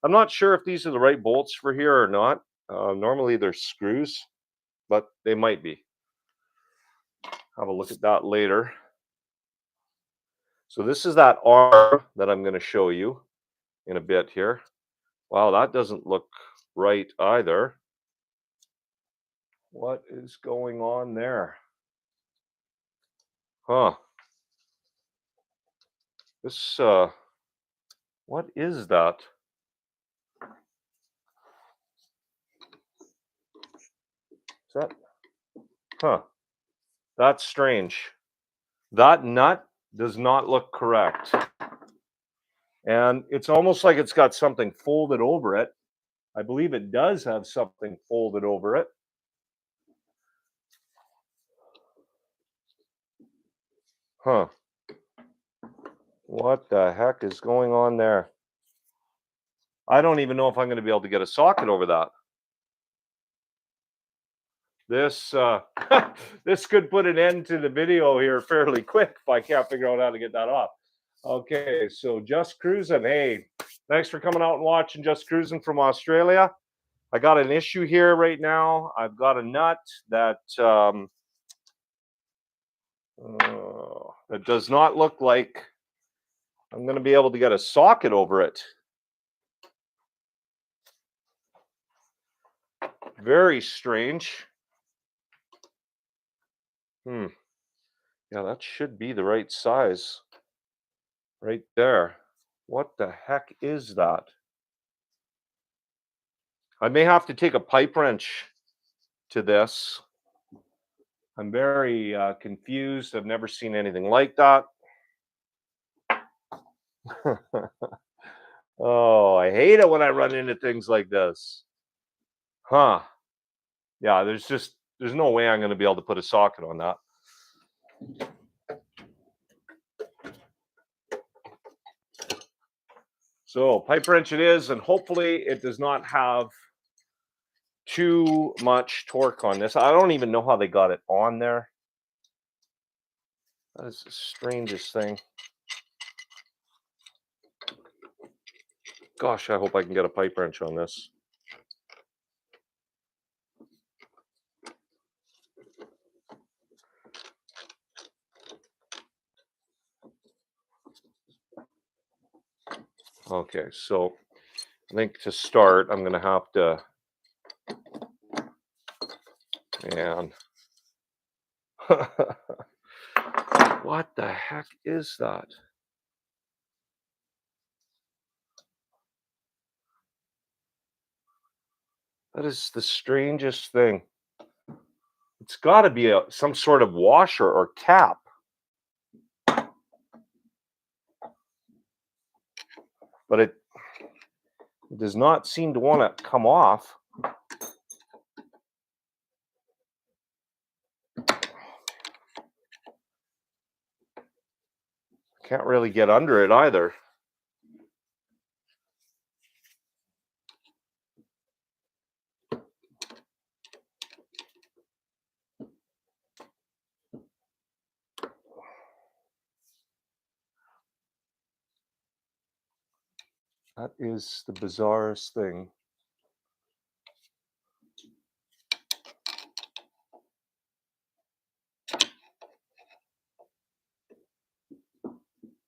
I'm not sure if these are the right bolts for here or not. Normally they're screws, but they might be. Have a look at that later. So this is that arm that I'm going to show you in a bit here. Wow, that doesn't look right either. What is going on there? Huh. This, what is that? Is that, huh. That's strange. That nut does not look correct. And it's almost like it's got something folded over it. I believe it does have something folded over it. Huh. What the heck is going on there? I don't even know if I'm going to be able to get a socket over that. This this could put an end to the video here fairly quick if I can't figure out how to get that off. Okay, so Just Cruising. Hey, thanks for coming out and watching Just Cruising from Australia. I got an issue here right now. I've got a nut that that does not look like I'm going to be able to get a socket over it. Very strange. Yeah, that should be the right size right there. What the heck is that? I may have to take a pipe wrench to this. I'm very confused. I've never seen anything like that. Oh, I hate it when I run into things like this. Huh. Yeah, there's no way I'm going to be able to put a socket on that. So pipe wrench it is, and hopefully it does not have too much torque on this. I don't even know how they got it on there. That is the strangest thing. Gosh, I hope I can get a pipe wrench on this. Okay, so I think to start, I'm going to have to, man. What the heck is that? That is the strangest thing. It's got to be some sort of washer or cap. But it does not seem to want to come off. Can't really get under it either. That is the bizarrest thing.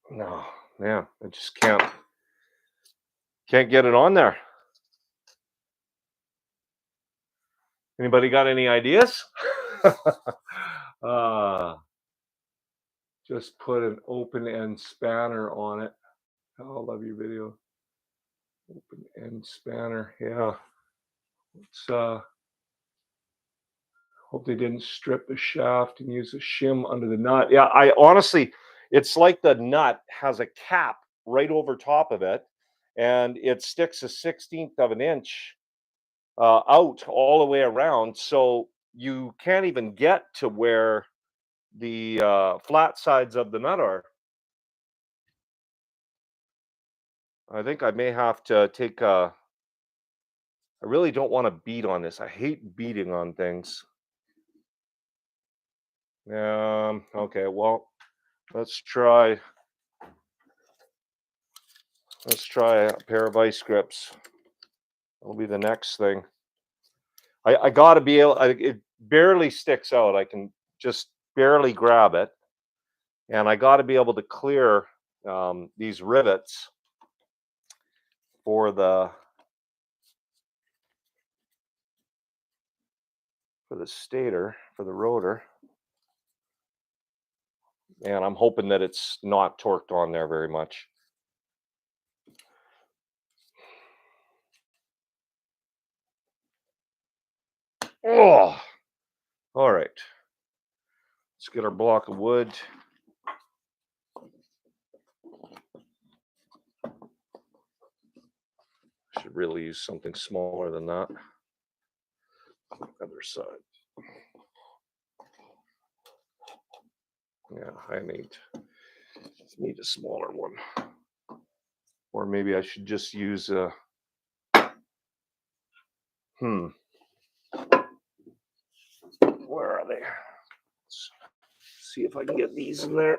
No, yeah, I just can't get it on there. Anybody got any ideas? Just put an open end spanner on it. Oh, I love your video. Open end spanner. Yeah. It's hope they didn't strip the shaft and use a shim under the nut. Yeah, I honestly, it's like the nut has a cap right over top of it, and it sticks a 16th of an inch out all the way around. So you can't even get to where the flat sides of the nut are. I think I may have to take a. I really don't want to beat on this. I hate beating on things. Okay, well, let's try. Let's try a pair of ice grips. That'll be the next thing. I gotta be able. It barely sticks out. I can just barely grab it, and I got to be able to clear these rivets for the stator, for the rotor. And I'm hoping that it's not torqued on there very much. Oh, all right. Let's get our block of wood. Should really use something smaller than that. Other side. Yeah, I need a smaller one. Or maybe I should just use a where are they? Let's see if I can get these in there.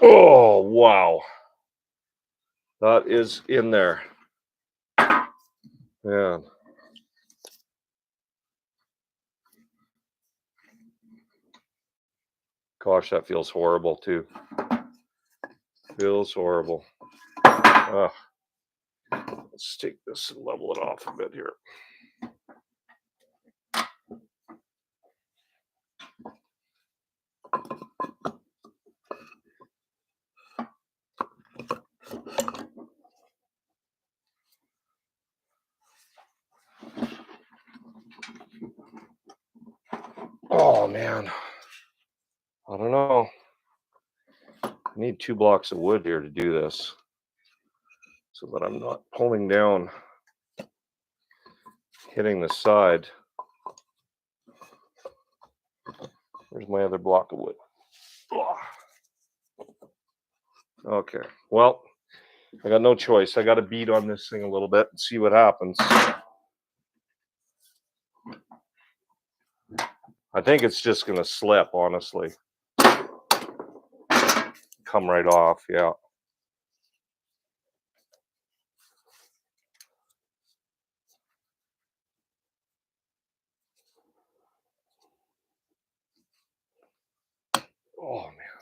Oh, wow. That is in there. Yeah. Gosh, that feels horrible too. Feels horrible. Let's take this and level it off a bit here. Oh man, I don't know. I need 2 blocks of wood here to do this so that I'm not pulling down, hitting the side. Where's my other block of wood? Okay, well, I got no choice. I got to beat on this thing a little bit and see what happens. I think it's just going to slip, honestly. Come right off, yeah. Oh, man.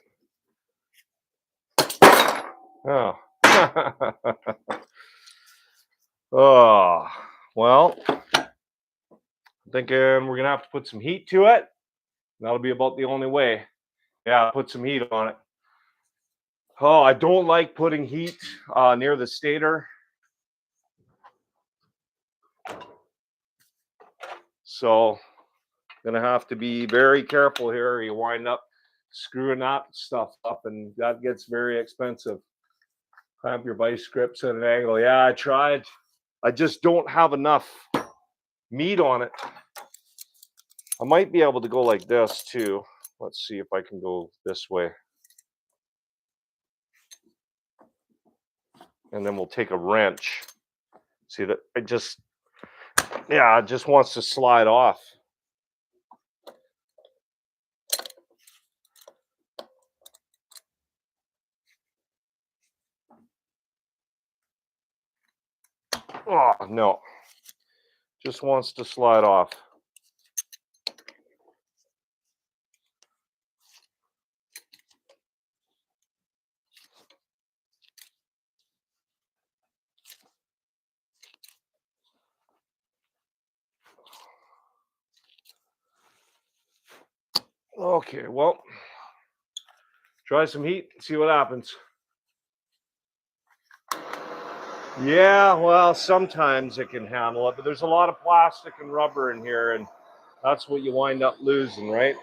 Oh. Oh, well, I'm thinking we're going to have to put some heat to it. That'll be about the only way. Yeah, put some heat on it. Oh, I don't like putting heat near the stator. So, gonna have to be very careful here. You wind up screwing that stuff up, and that gets very expensive. Clamp your vice grips at an angle. Yeah, I tried. I just don't have enough meat on it. I might be able to go like this too. Let's see if I can go this way. And then we'll take a wrench. See that it just wants to slide off. Oh, no. Just wants to slide off. Okay, well, try some heat, see what happens. Yeah, well, sometimes it can handle it, but there's a lot of plastic and rubber in here, and that's what you wind up losing, right?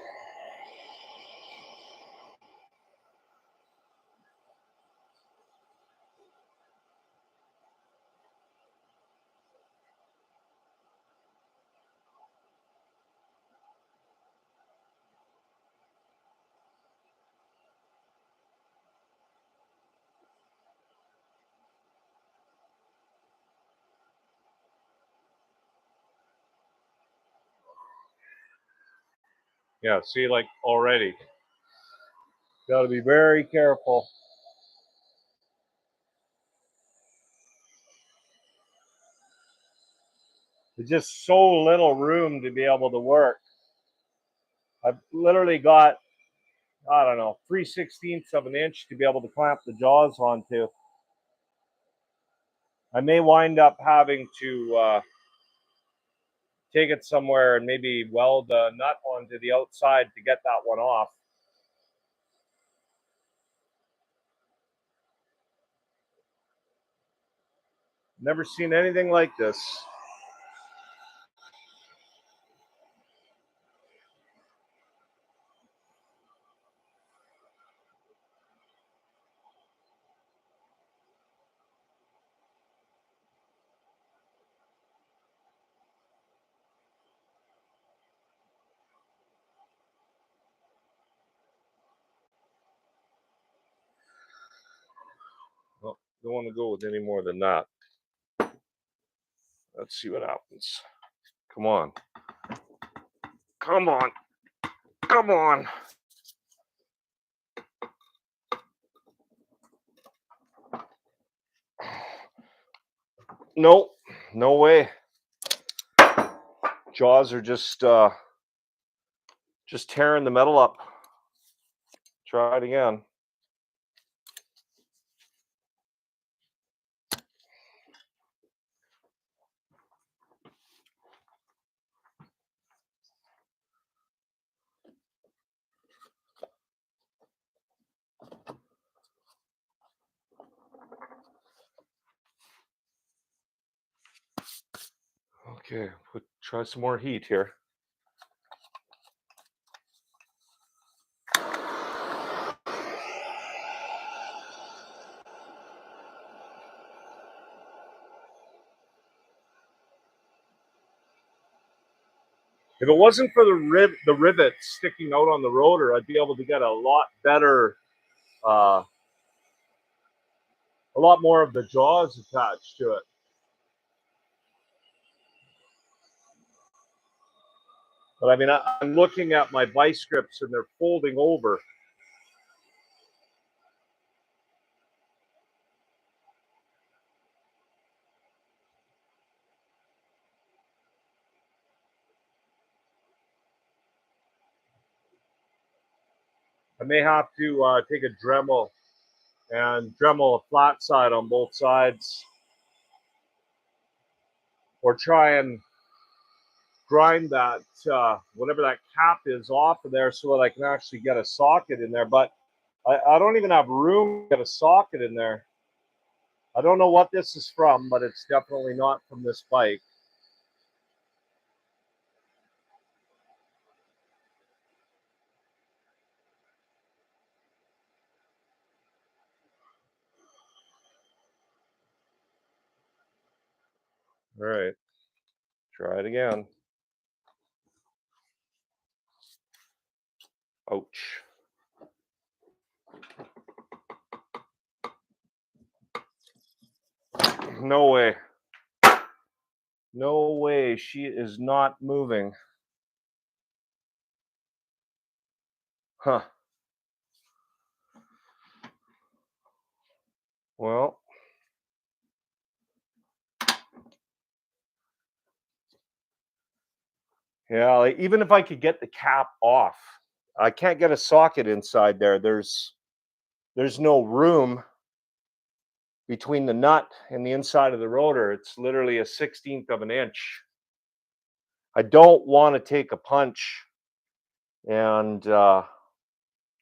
Yeah, see, like already. Got to be very careful. There's just so little room to be able to work. I've literally got, I don't know, 3/16 of an inch to be able to clamp the jaws onto. I may wind up having to take it somewhere and maybe weld a nut onto the outside to get that one off. Never seen anything like this. Well, don't want to go with any more than that. Let's see what happens. Come on. Come on. Come on. Nope. No way. Jaws are just tearing the metal up. Try it again. Okay, try some more heat here. If it wasn't for the rivets sticking out on the rotor, I'd be able to get a lot better, a lot more of the jaws attached to it. But I mean, I'm looking at my vice grips and they're folding over. I may have to take a Dremel and Dremel a flat side on both sides, or try and grind that whatever that cap is off of there so that I can actually get a socket in there. But I don't even have room to get a socket in there. I don't know what this is from, but it's definitely not from this bike. All right, try it again. Ouch. No way. No way. She is not moving. Huh. Well, Yeah, like, even if I could get the cap off, I can't get a socket inside there. There's no room between the nut and the inside of the rotor. It's literally a 16th of an inch. I don't want to take a punch and or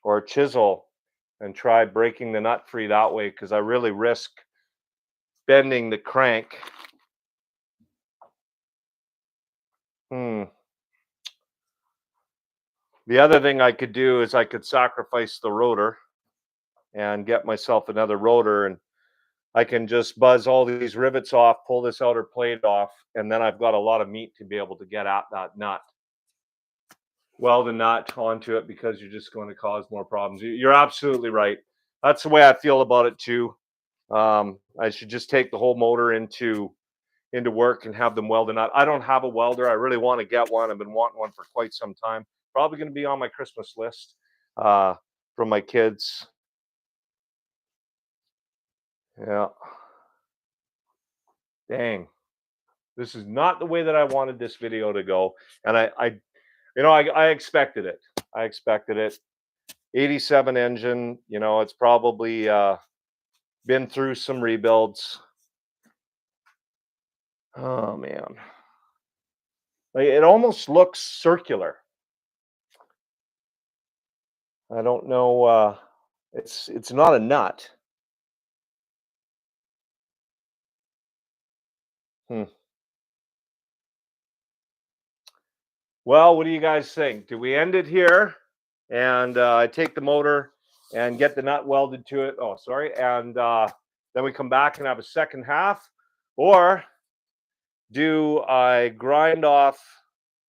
a chisel and try breaking the nut free that way, because I really risk bending the crank. The other thing I could do is I could sacrifice the rotor and get myself another rotor, and I can just buzz all these rivets off, pull this outer plate off, and then I've got a lot of meat to be able to get at that nut. Weld the nut onto it, because you're just going to cause more problems. You're absolutely right. That's the way I feel about it too. I should just take the whole motor into work and have them weld a nut. I don't have a welder. I really want to get one. I've been wanting one for quite some time. Probably going to be on my Christmas list from my kids. Yeah. Dang. This is not the way that I wanted this video to go. And I expected it. I expected it. 87 engine, it's probably been through some rebuilds. Oh man. Like, it almost looks circular. I don't know, it's not a nut. Hmm. Well, what do you guys think? Do we end it here and I take the motor and get the nut welded to it? Oh, sorry. And then we come back and have a second half? Or do I grind off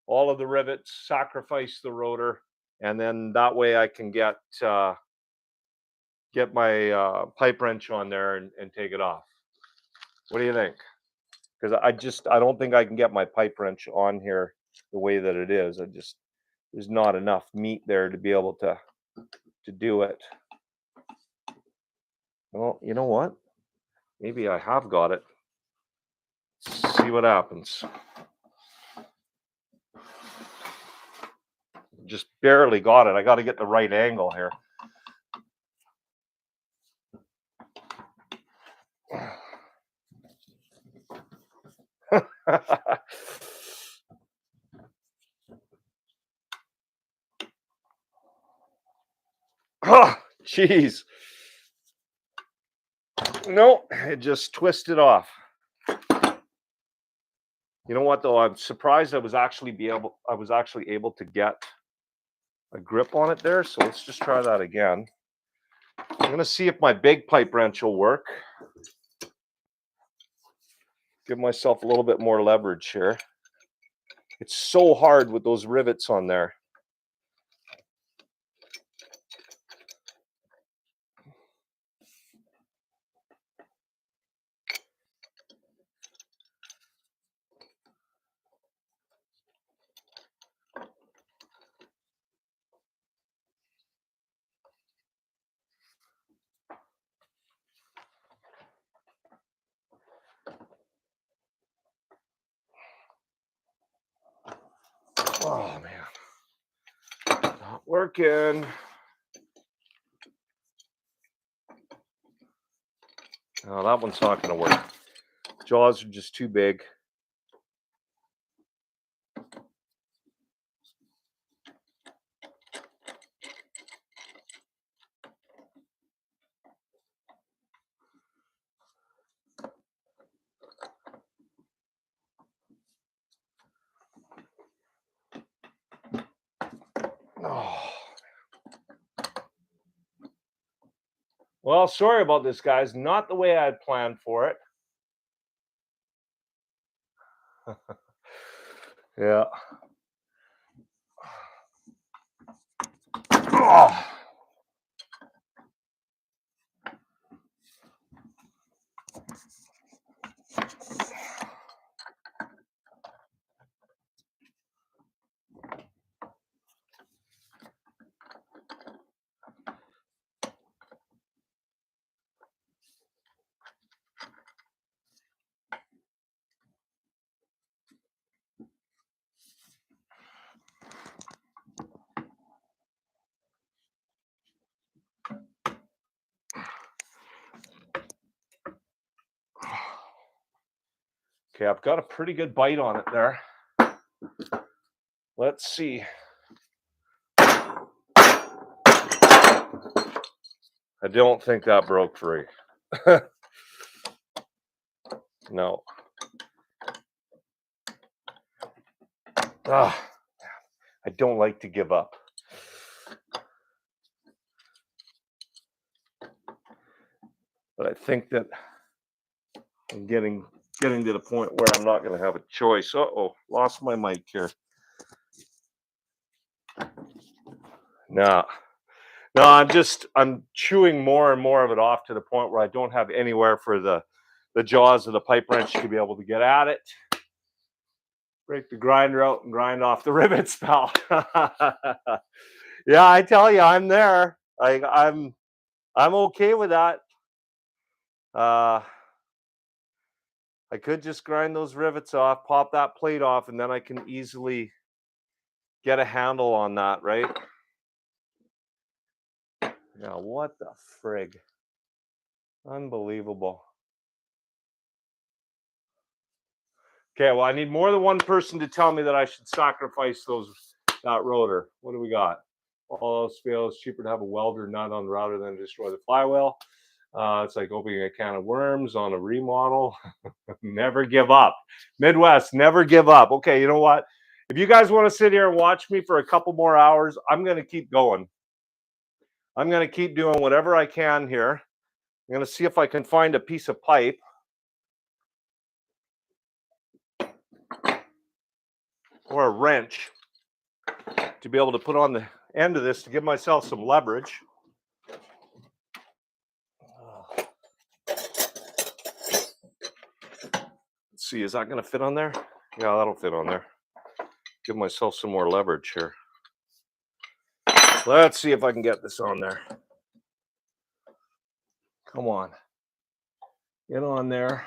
all of the rivets, sacrifice the rotor, and then that way I can get my pipe wrench on there and take it off? What do you think? Because I don't think I can get my pipe wrench on here the way that it is. There's not enough meat there to be able to do it. Well, you know what? Maybe I have got it. Let's see what happens. Just barely got it. I got to get the right angle here. Oh, jeez. No, it just twisted off. You know what though? I'm surprised I was actually able to get a grip on it there. So let's just try that again. I'm gonna see if my big pipe wrench will work. Give myself a little bit more leverage here. It's so hard with those rivets on there. Oh man, not working. Oh, that one's not going to work. Jaws are just too big. Oh. Well, sorry about this, guys. Not the way I had planned for it. Yeah. Oh. Okay, I've got a pretty good bite on it there. Let's see. I don't think that broke free. No. I don't like to give up. But I think that I'm getting to the point where I'm not going to have a choice. Uh-oh, lost my mic here. No, I'm chewing more and more of it off to the point where I don't have anywhere for the jaws of the pipe wrench to be able to get at it. Break the grinder out and grind off the rivets, pal. Yeah, I tell you, I'm there. I'm okay with that. I could just grind those rivets off, pop that plate off, and then I can easily get a handle on that, right? Yeah, what the frig? Unbelievable. Okay, well, I need more than one person to tell me that I should sacrifice that rotor. What do we got? All else fails, cheaper to have a welder nut on the router than destroy the flywheel. It's like opening a can of worms on a remodel. Never give up. Midwest, never give up. Okay, you know what? If you guys want to sit here and watch me for a couple more hours, I'm going to keep going. I'm going to keep doing whatever I can here. I'm going to see if I can find a piece of pipe. Or a wrench to be able to put on the end of this to give myself some leverage. Let's see, is that going to fit on there? Yeah, that'll fit on there. Give myself some more leverage here. Let's see if I can get this on there. Come on. Get on there.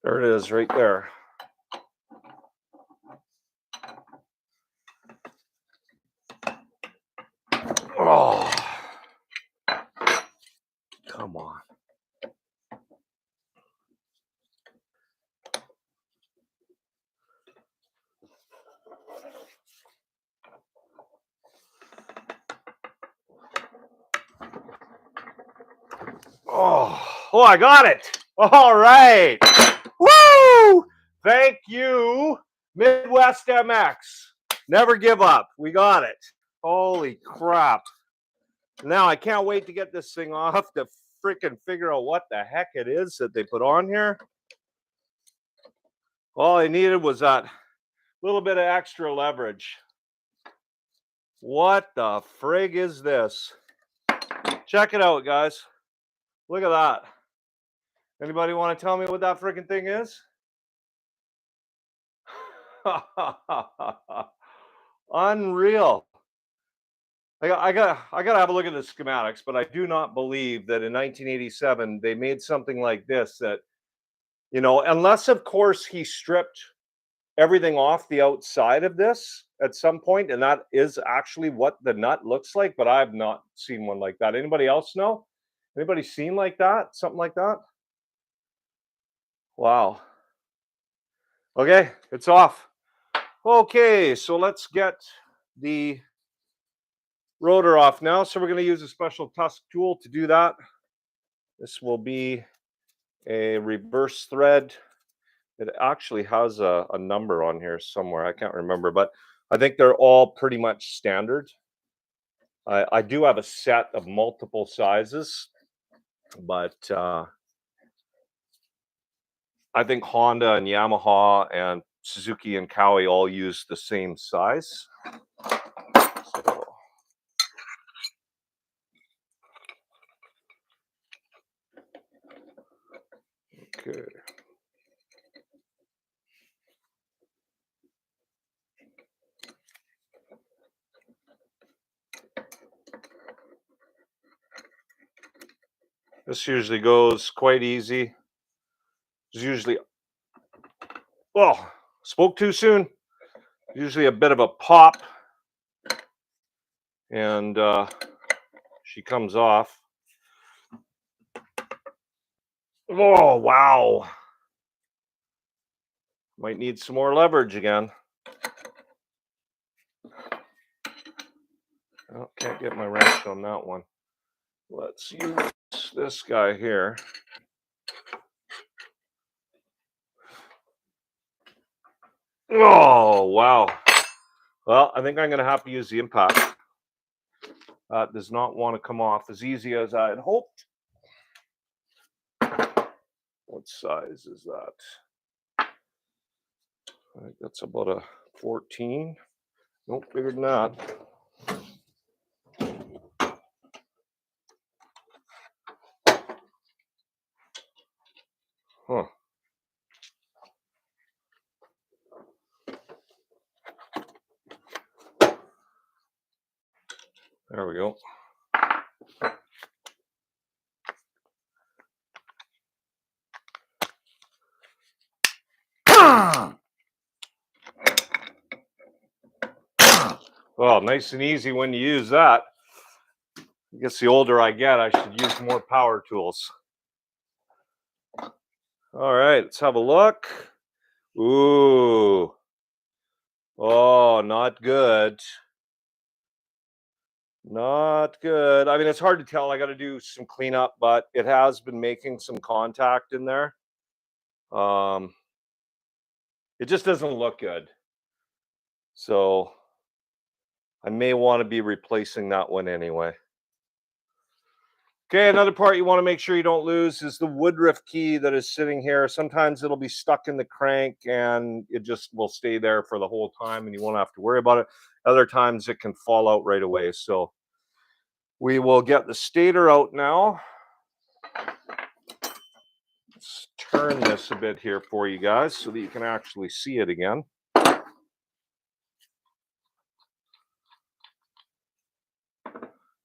There it is, right there. Oh, come on. Oh, I got it. All right. Woo! Thank you, Midwest MX. Never give up. We got it. Holy crap. Now I can't wait to get this thing off to freaking figure out what the heck it is that they put on here. All I needed was that little bit of extra leverage. What the frig is this? Check it out, guys. Look at that. Anybody want to tell me what that freaking thing is? Unreal. I gotta have a look at the schematics, but I do not believe that in 1987 they made something like this that, you know, unless of course he stripped everything off the outside of this at some point, and that is actually what the nut looks like, but I've not seen one like that. Anybody else know? Anybody seen like that? Something like that? Wow. Okay, it's off. Okay, so let's get the rotor off now. So we're going to use a special tusk tool to do that. This will be a reverse thread. It actually has a number on here somewhere. I can't remember, but I think they're all pretty much standard. I do have a set of multiple sizes, but I think Honda and Yamaha and Suzuki and Kawi all use the same size. So, okay. This usually goes quite easy. There's usually, oh, spoke too soon. Usually a bit of a pop, and she comes off. Oh, wow. Might need some more leverage again. Oh, can't get my wrench on that one. Let's use this guy here. Oh, wow. Well, I think I'm going to have to use the impact. Does not want to come off as easy as I had hoped. What size is that? I think that's about a 14. Nope, bigger than that. Huh. There we go. Well, nice and easy when you use that. I guess the older I get, I should use more power tools. All right, let's have a look. Ooh. Oh, not good. Not good. I mean, it's hard to tell. I got to do some cleanup, but it has been making some contact in there. Um, it just doesn't look good. So I may want to be replacing that one anyway. Okay, another part you want to make sure you don't lose is the Woodruff key that is sitting here. Sometimes it'll be stuck in the crank and it just will stay there for the whole time and you won't have to worry about it. Other times it can fall out right away. So we will get the stator out now. Let's turn this a bit here for you guys so that you can actually see it again.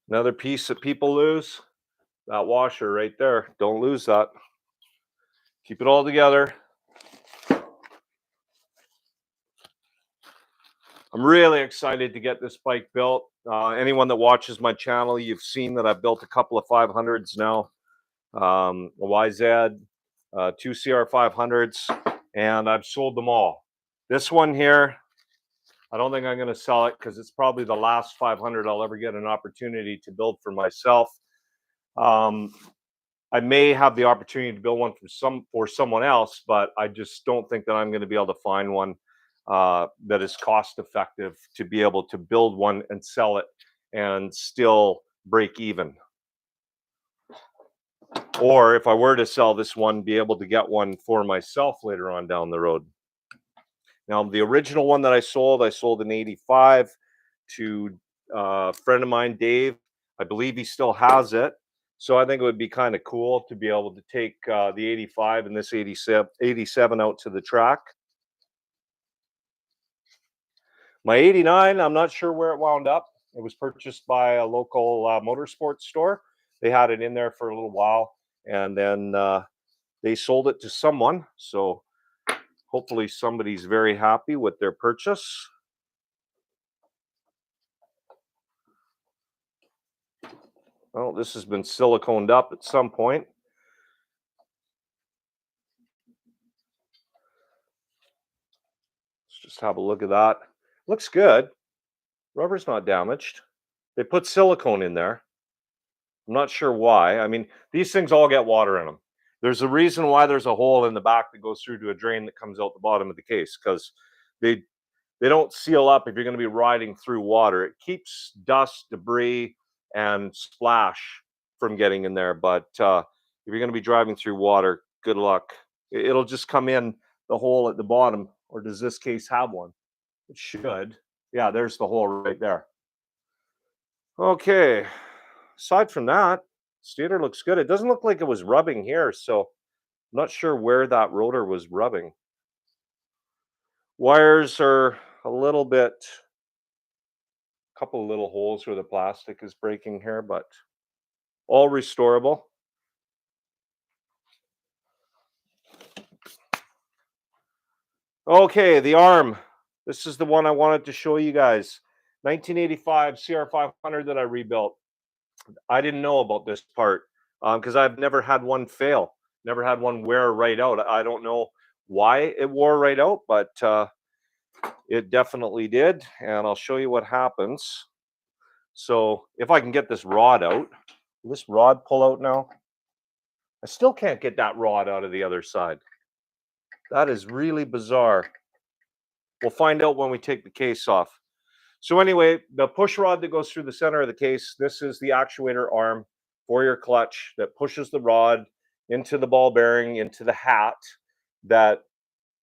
Another piece that people lose, that washer right there. Don't lose that. Keep it all together. I'm really excited to get this bike built. Anyone that watches my channel, you've seen that I've built a couple of 500s now. A YZ, two CR500s, and I've sold them all. This one here, I don't think I'm going to sell it because it's probably the last 500 I'll ever get an opportunity to build for myself. I may have the opportunity to build one for someone else, but I just don't think that I'm going to be able to find one that is cost effective to be able to build one and sell it and still break even. Or if I were to sell this one, be able to get one for myself later on down the road. Now, the original one that I sold in '85 to a friend of mine, Dave. I believe he still has it. So I think it would be kind of cool to be able to take the '85 and this '87 out to the track. My '89, I'm not sure where it wound up. It was purchased by a local motorsports store. They had it in there for a little while, and then they sold it to someone. So hopefully somebody's very happy with their purchase. Well, this has been siliconed up at some point. Let's just have a look at that. Looks good. Rubber's not damaged. They put silicone in there. I'm not sure why. I mean, these things all get water in them. There's a reason why there's a hole in the back that goes through to a drain that comes out the bottom of the case because they they don't seal up if you're going to be riding through water. It keeps dust, debris, and splash from getting in there. But if you're going to be driving through water, good luck. It'll just come in the hole at the bottom. Or does this case have one? It should. Yeah, there's the hole right there. Okay. Aside from that, stator looks good. It doesn't look like it was rubbing here, so I'm not sure where that rotor was rubbing. Wires are a little bit, a couple of little holes where the plastic is breaking here, but all restorable. Okay, the arm. This is the one I wanted to show you guys. 1985 CR500 that I rebuilt. I didn't know about this part because I've never had one fail. Never had one wear right out. I don't know why it wore right out, but it definitely did. And I'll show you what happens. So if I can get this rod out, will this rod pull out now? I still can't get that rod out of the other side. That is really bizarre. We'll find out when we take the case off. So anyway, the push rod that goes through the center of the case, this is the actuator arm for your clutch that pushes the rod into the ball bearing, into the hat that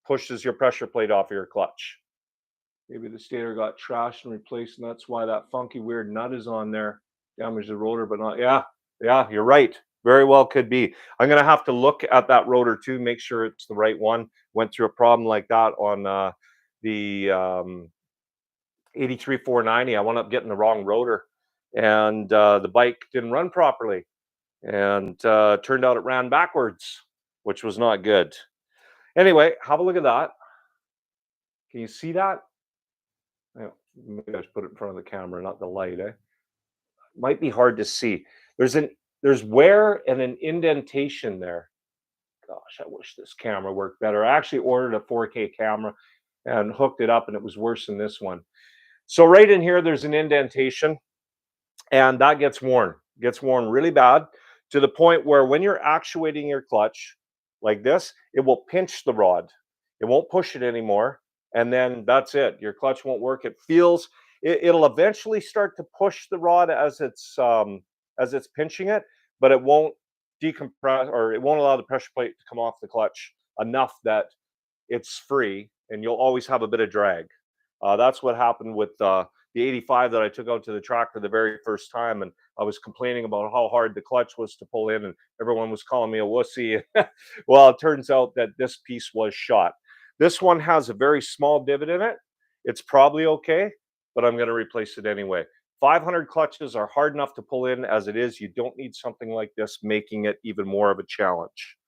pushes your pressure plate off of your clutch. Maybe the stator got trashed and replaced, and that's why that funky weird nut is on there. Damaged the rotor, but not, yeah, you're right. Very well could be. I'm gonna have to look at that rotor too, make sure it's the right one. Went through a problem like that on the 83 490. I wound up getting the wrong rotor, and the bike didn't run properly, and turned out it ran backwards, which was not good. Anyway, have a look at that. Can you see that? Maybe I should put it in front of the camera, not the light. Might be hard to see. There's wear and an indentation there. Gosh, I wish this camera worked better. I actually ordered a 4K camera and hooked it up, and it was worse than this one. So right in here, there's an indentation, and that gets worn really bad, to the point where when you're actuating your clutch like this, it will pinch the rod. It won't push it anymore, and then that's it. Your clutch won't work. It'll eventually start to push the rod as it's pinching it, but it won't decompress, or it won't allow the pressure plate to come off the clutch enough that it's free, and you'll always have a bit of drag. That's what happened with the 85 that I took out to the track for the very first time, and I was complaining about how hard the clutch was to pull in, and everyone was calling me a wussy. Well, it turns out that this piece was shot. This one has a very small divot in it. It's probably okay, but I'm going to replace it anyway. 500 clutches are hard enough to pull in as it is. You don't need something like this, making it even more of a challenge.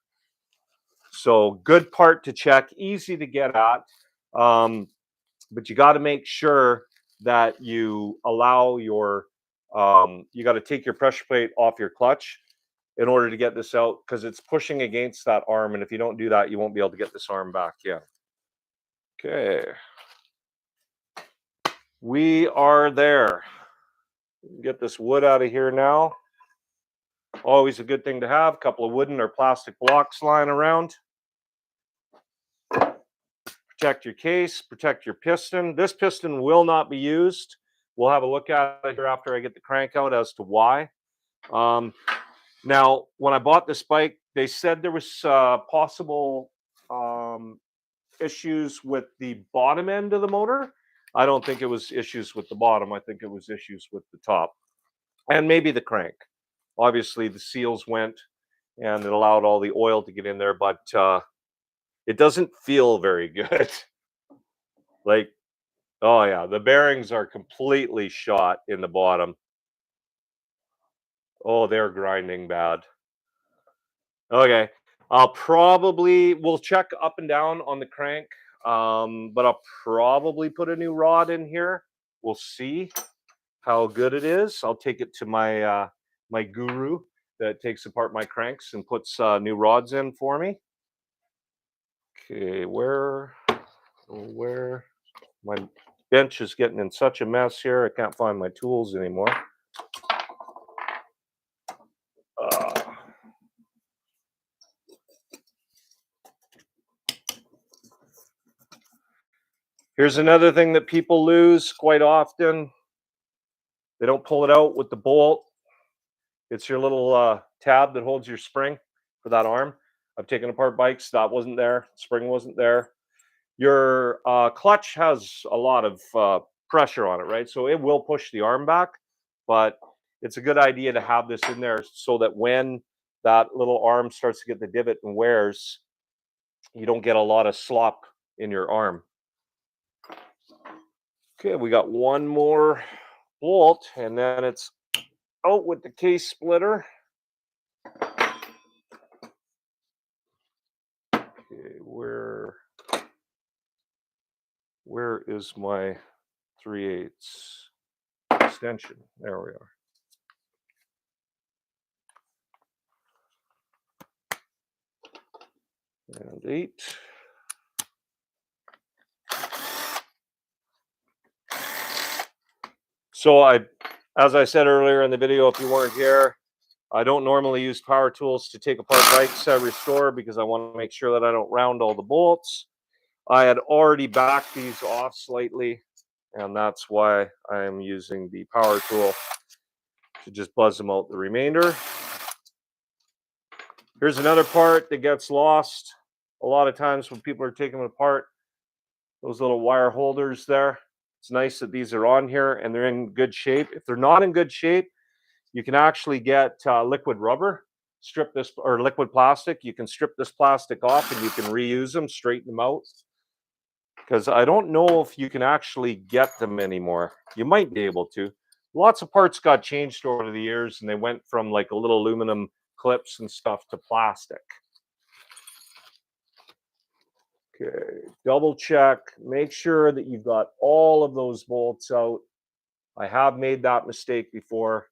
So good part to check, easy to get at. But you got to make sure that you allow your, you got to take your pressure plate off your clutch in order to get this out, because it's pushing against that arm. And if you don't do that, you won't be able to get this arm back. Yeah. Okay. We are there. Get this wood out of here now. Always a good thing to have. A couple of wooden or plastic blocks lying around. Protect your case, protect your piston. This piston will not be used. We'll have a look at it here after I get the crank out as to why. Now, when I bought this bike, they said there was possible issues with the bottom end of the motor. I don't think it was issues with the bottom. I think it was issues with the top and maybe the crank. Obviously, the seals went and it allowed all the oil to get in there, but it doesn't feel very good. Like, oh yeah, the bearings are completely shot in the bottom. Oh, they're grinding bad. Okay, we'll check up and down on the crank, but I'll probably put a new rod in here. We'll see how good it is. I'll take it to my my guru that takes apart my cranks and puts new rods in for me. Okay, where my bench is getting in such a mess here. I can't find my tools anymore. Here's another thing that people lose quite often. They don't pull it out with the bolt. It's your little tab that holds your spring for that arm. I've taken apart bikes. That wasn't there. Spring wasn't there. Your clutch has a lot of pressure on it, right? So it will push the arm back, but it's a good idea to have this in there so that when that little arm starts to get the divot and wears, you don't get a lot of slop in your arm. Okay, we got one more bolt, and then it's out with the case splitter. Okay, where is my 3/8 extension? There we are. and 8. So as I said earlier in the video, if you weren't here, I don't normally use power tools to take apart bikes I restore because I want to make sure that I don't round all the bolts. I had already backed these off slightly, and that's why I am using the power tool to just buzz them out the remainder. Here's another part that gets lost a lot of times when people are taking them apart. Those little wire holders there. It's nice that these are on here and they're in good shape. If they're not in good shape, you can actually get liquid rubber, strip this, or liquid plastic. You can strip this plastic off and you can reuse them, straighten them out. Because I don't know if you can actually get them anymore. You might be able to. Lots of parts got changed over the years and they went from like a little aluminum clips and stuff to plastic. Okay, double check, make sure that you've got all of those bolts out. I have made that mistake before,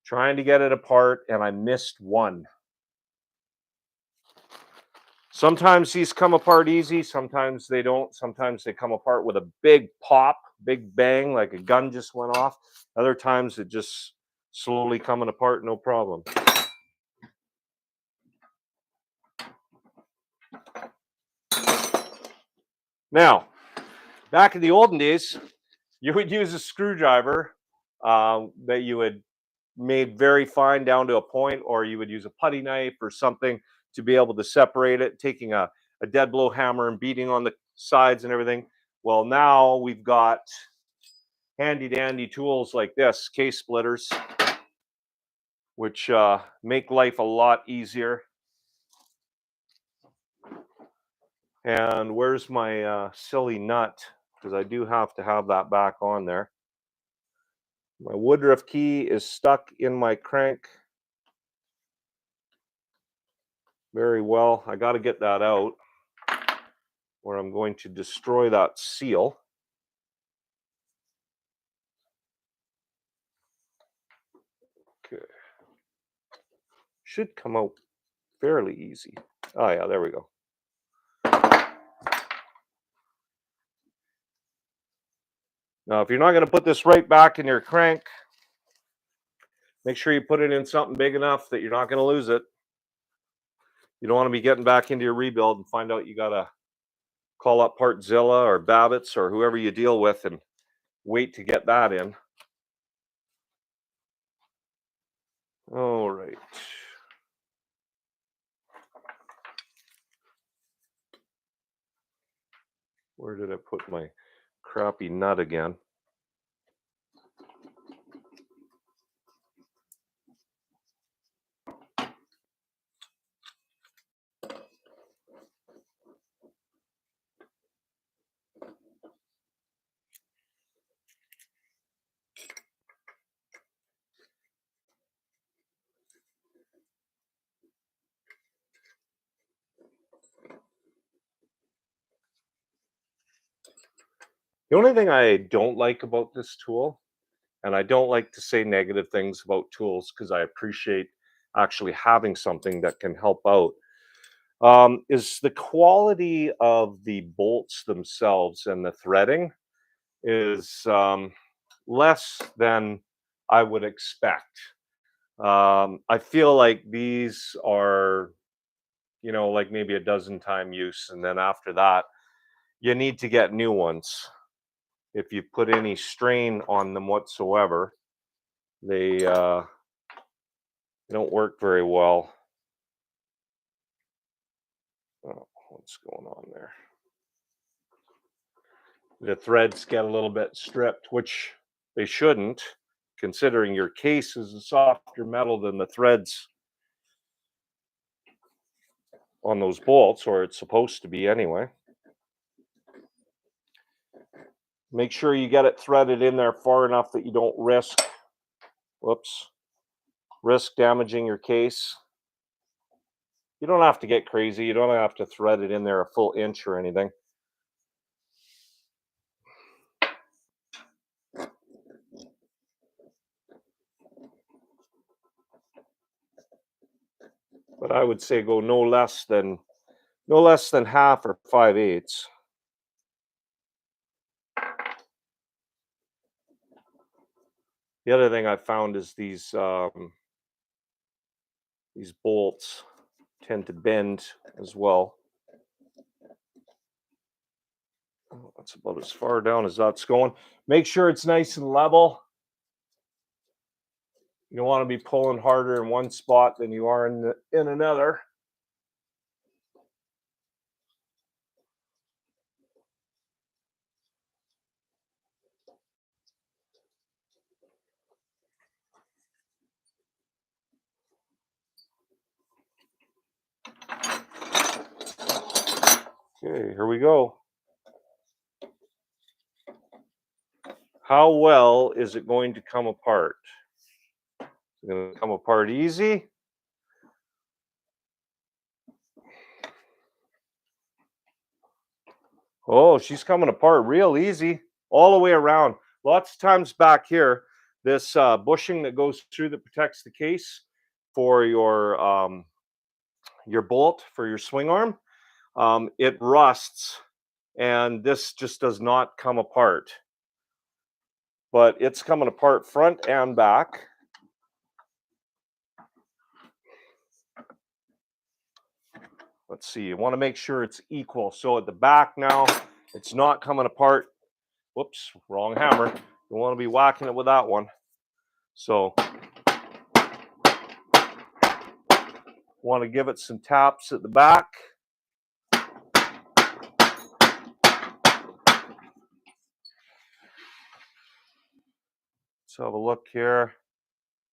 trying to get it apart and I missed one. Sometimes these come apart easy, sometimes they don't. Sometimes they come apart with a big pop, big bang, like a gun just went off. Other times it just slowly coming apart, no problem. Now, back in the olden days, you would use a screwdriver that you had made very fine down to a point, or you would use a putty knife or something to be able to separate it, taking a dead blow hammer and beating on the sides and everything. Well, now we've got handy dandy tools like this, case splitters, which make life a lot easier. And where's my silly nut? Because I do have to have that back on there. My Woodruff key is stuck in my crank very well. I got to get that out, or I'm going to destroy that seal. Okay. Should come out fairly easy. Oh yeah, there we go. Now, if you're not going to put this right back in your crank, make sure you put it in something big enough that you're not going to lose it. You don't want to be getting back into your rebuild and find out you got to call up Partzilla or Babbitt's or whoever you deal with and wait to get that in. All right. Where did I put my crappy nut again? The only thing I don't like about this tool, and I don't like to say negative things about tools because I appreciate actually having something that can help out, is the quality of the bolts themselves, and the threading is less than I would expect. I feel like these are, like maybe a dozen time use, and then after that, you need to get new ones. If you put any strain on them whatsoever, they don't work very well. Oh, what's going on there? The threads get a little bit stripped, which they shouldn't, considering your case is a softer metal than the threads on those bolts, or it's supposed to be anyway. Make sure you get it threaded in there far enough that you don't risk damaging your case. You don't have to get crazy. You don't have to thread it in there a full inch or anything. But I would say go no less than no less than half or 5/8. The other thing I found is these bolts tend to bend as well. Oh, that's about as far down as that's going. Make sure it's nice and level. You don't want to be pulling harder in one spot than you are in another. Okay, here we go. How well is it going to come apart? Is it going to come apart easy? Oh, she's coming apart real easy all the way around. Lots of times back here, this bushing that goes through that protects the case for your bolt for your swing arm, it rusts, and this just does not come apart. But it's coming apart front and back. Let's see, you want to make sure it's equal. So at the back now, it's not coming apart. Whoops, wrong hammer. You want to be whacking it with that one. So want to give it some taps at the back. Let's have a look here.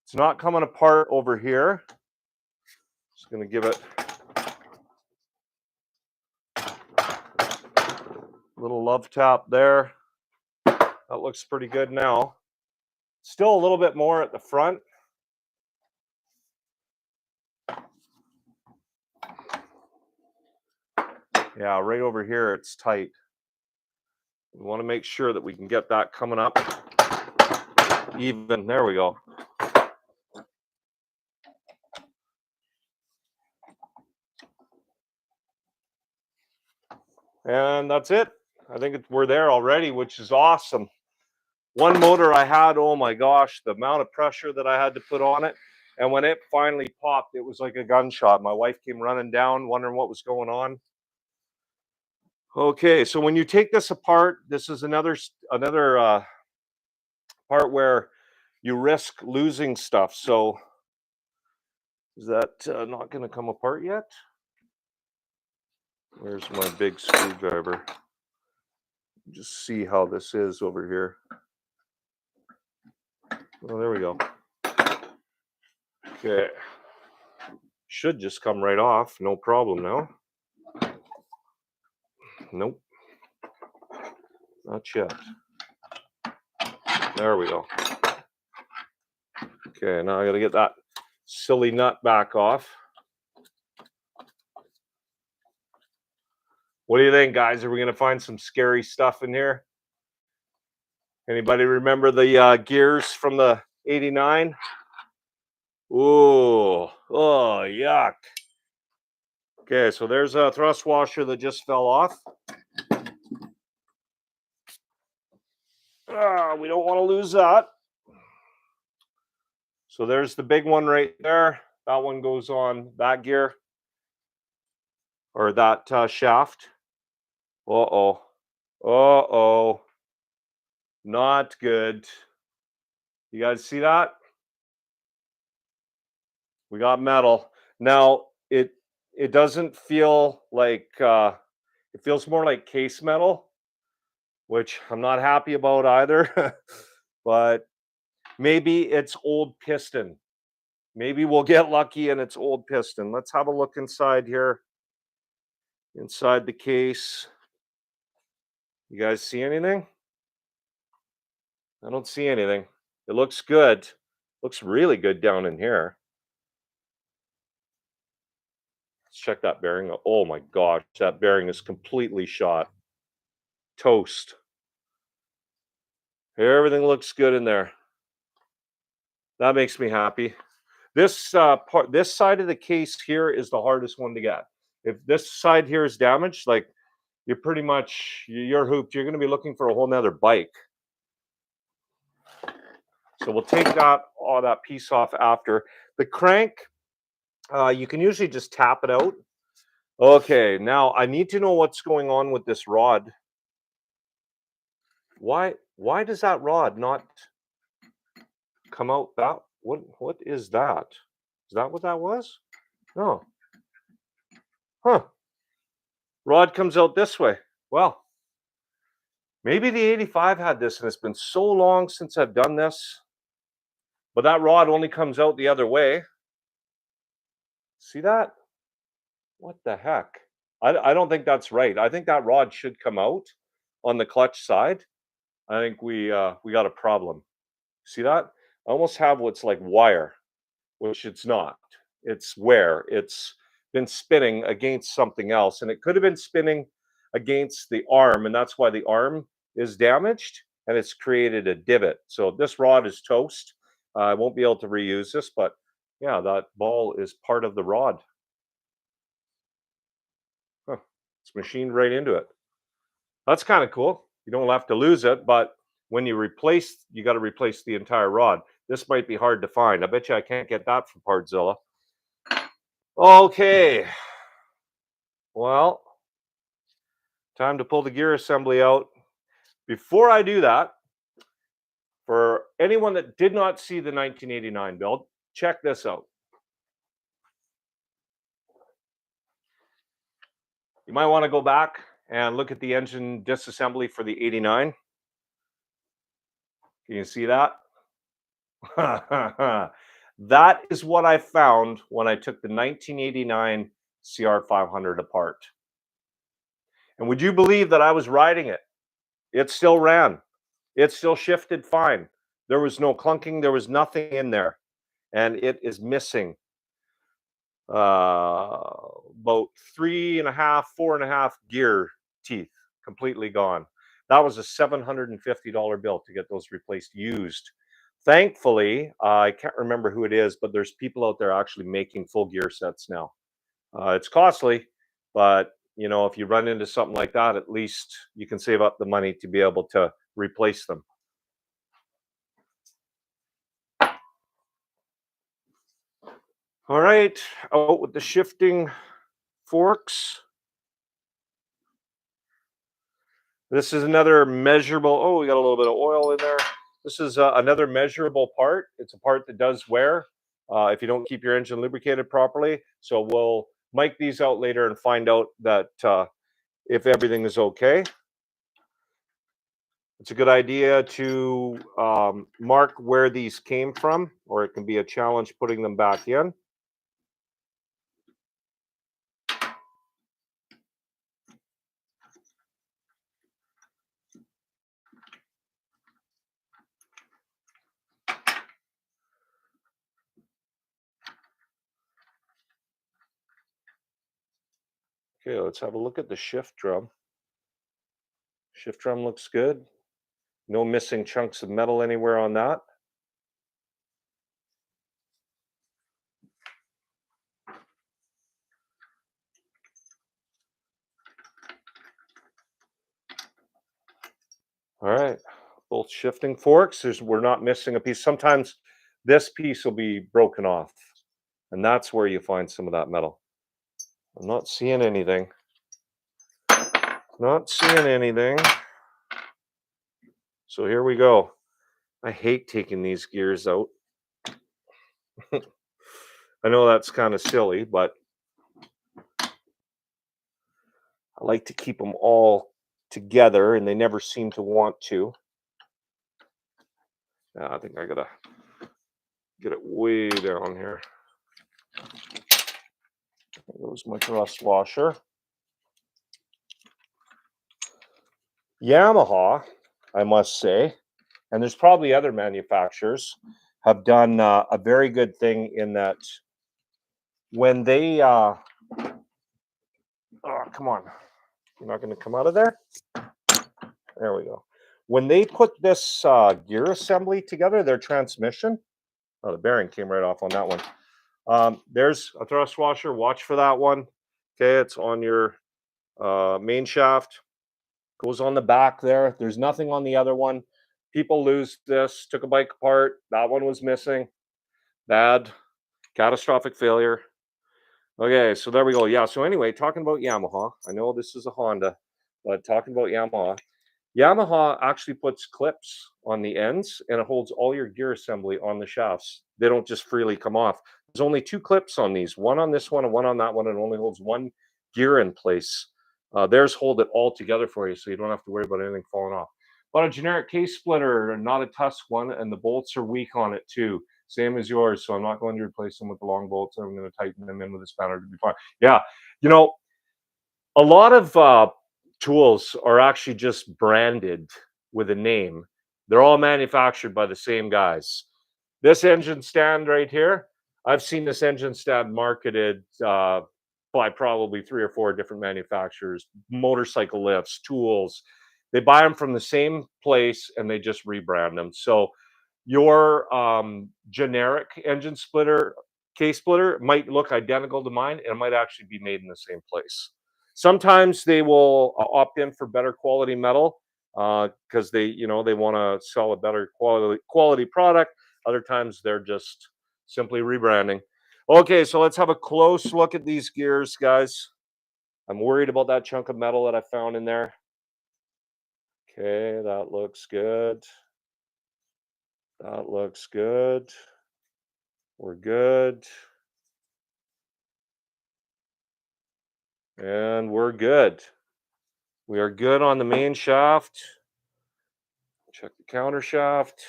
It's not coming apart over here. Just going to give it a little love tap there. That looks pretty good now. Still a little bit more at the front. Yeah, right over here it's tight. We want to make sure that we can get that coming up even. There we go. And that's it. I think we're there already, which is awesome. One motor I had, oh my gosh, the amount of pressure that I had to put on it. And when it finally popped, it was like a gunshot. My wife came running down, wondering what was going on. Okay, so when you take this apart, this is another part where you risk losing stuff. So is that not going to come apart yet? Where's my big screwdriver? Just see how this is over here. Oh, there we go. Okay. Should just come right off. No problem now. Nope. Not yet. There we go. Okay, now I got to get that silly nut back off. What do you think, guys? Are we going to find some scary stuff in here? Anybody remember the gears from the 89? Ooh, oh, yuck. Okay, so there's a thrust washer that just fell off. We don't want to lose that. So there's the big one right there. That one goes on that gear or that shaft. Uh-oh. Uh-oh. Not good. You guys see that? We got metal. Now, it doesn't feel like, it feels more like case metal, which I'm not happy about either. But maybe it's old piston. Maybe we'll get lucky and it's old piston. Let's have a look inside here. Inside the case. You guys see anything? I don't see anything. It looks good. Looks really good down in here. Let's check that bearing. Oh my gosh, that bearing is completely shot. Toast. Everything looks good in there. That makes me happy. This this side of the case here is the hardest one to get. If this side here is damaged, like you're pretty much, you're hooped. You're going to be looking for a whole nother bike. So we'll take all that piece off after. The crank, you can usually just tap it out. Okay, now I need to know what's going on with this rod. Why does that rod not come out that? What is that? Is that what that was? No. Huh. Rod comes out this way. Well, maybe the 85 had this, and it's been so long since I've done this. But that rod only comes out the other way. See that? What the heck? I don't think that's right. I think that rod should come out on the clutch side. I think we got a problem. See that? I almost have what's like wire, which it's not. It's wear. It's been spinning against something else, and it could have been spinning against the arm, and that's why the arm is damaged, and it's created a divot. So this rod is toast. I won't be able to reuse this, but yeah, that ball is part of the rod. Huh. It's machined right into it. That's kind of cool. You don't have to lose it, but when you got to replace the entire rod. This might be hard to find. I bet you I can't get that from Partzilla. Okay. Well, time to pull the gear assembly out. Before I do that, for anyone that did not see the 1989 build, check this out. You might want to go back and look at the engine disassembly for the 89. Can you see that? That is what I found when I took the 1989 CR500 apart. And would you believe that I was riding it? It still ran. It still shifted fine. There was no clunking. There was nothing in there. And it is missing about 3.5, 4.5 gear teeth, completely gone. That was a $750 bill to get those replaced used. Thankfully, I can't remember who it is, but there's people out there actually making full gear sets now. It's costly, but you know, if you run into something like that, at least you can save up the money to be able to replace them. All right, out with the shifting forks. This is another measurable. Oh, we got a little bit of oil in there. This is another measurable part. It's a part that does wear if you don't keep your engine lubricated properly. So we'll mic these out later and find out that if everything is okay. It's a good idea to mark where these came from, or it can be a challenge putting them back in. Okay, let's have a look at the shift drum. Shift drum looks good. No missing chunks of metal anywhere on that. All right, both shifting forks. We're not missing a piece. Sometimes this piece will be broken off, and that's where you find some of that metal. I'm not seeing anything. Not seeing anything. So here we go. I hate taking these gears out. I know that's kind of silly, but I like to keep them all together, and they never seem to want to. Now, I think I gotta get it way down here. There goes my rust washer. Yamaha, I must say, and there's probably other manufacturers, have done a very good thing in that when they oh, come on, you're not going to come out of there. There we go. When they put this gear assembly together, their transmission, oh, the bearing came right off on that one. There's a thrust washer. Watch for that one. Okay, it's on your main shaft. Goes on the back there. There's nothing on the other one. People lose this. Took a bike apart. That one was missing. Bad. Catastrophic failure. Okay, so there we go. Yeah. So anyway, talking about Yamaha. I know this is a Honda, but talking about Yamaha. Yamaha actually puts clips on the ends and it holds all your gear assembly on the shafts. They don't just freely come off. There's only two clips on these, one on this one and one on that one, and it only holds one gear in place. Theirs hold it all together for you, so you don't have to worry about anything falling off. But a generic case splitter, not a Tusk one, and the bolts are weak on it too, same as yours. So I'm not going to replace them with the long bolts. I'm going to tighten them in with a spanner to be fine. Yeah, you know, a lot of tools are actually just branded with a name. They're all manufactured by the same guys. This engine stand right here, I've seen this engine stand marketed by probably 3 or 4 different manufacturers, motorcycle lifts, tools. They buy them from the same place and they just rebrand them. So your generic engine splitter, case splitter might look identical to mine and it might actually be made in the same place. Sometimes they will opt in for better quality metal because they want to sell a better quality product. Other times they're just simply rebranding. Okay, so let's have a close look at these gears, guys. I'm worried about that chunk of metal that I found in there. Okay, that looks good. That looks good. We're good. And we're good. We are good on the main shaft. Check the counter shaft.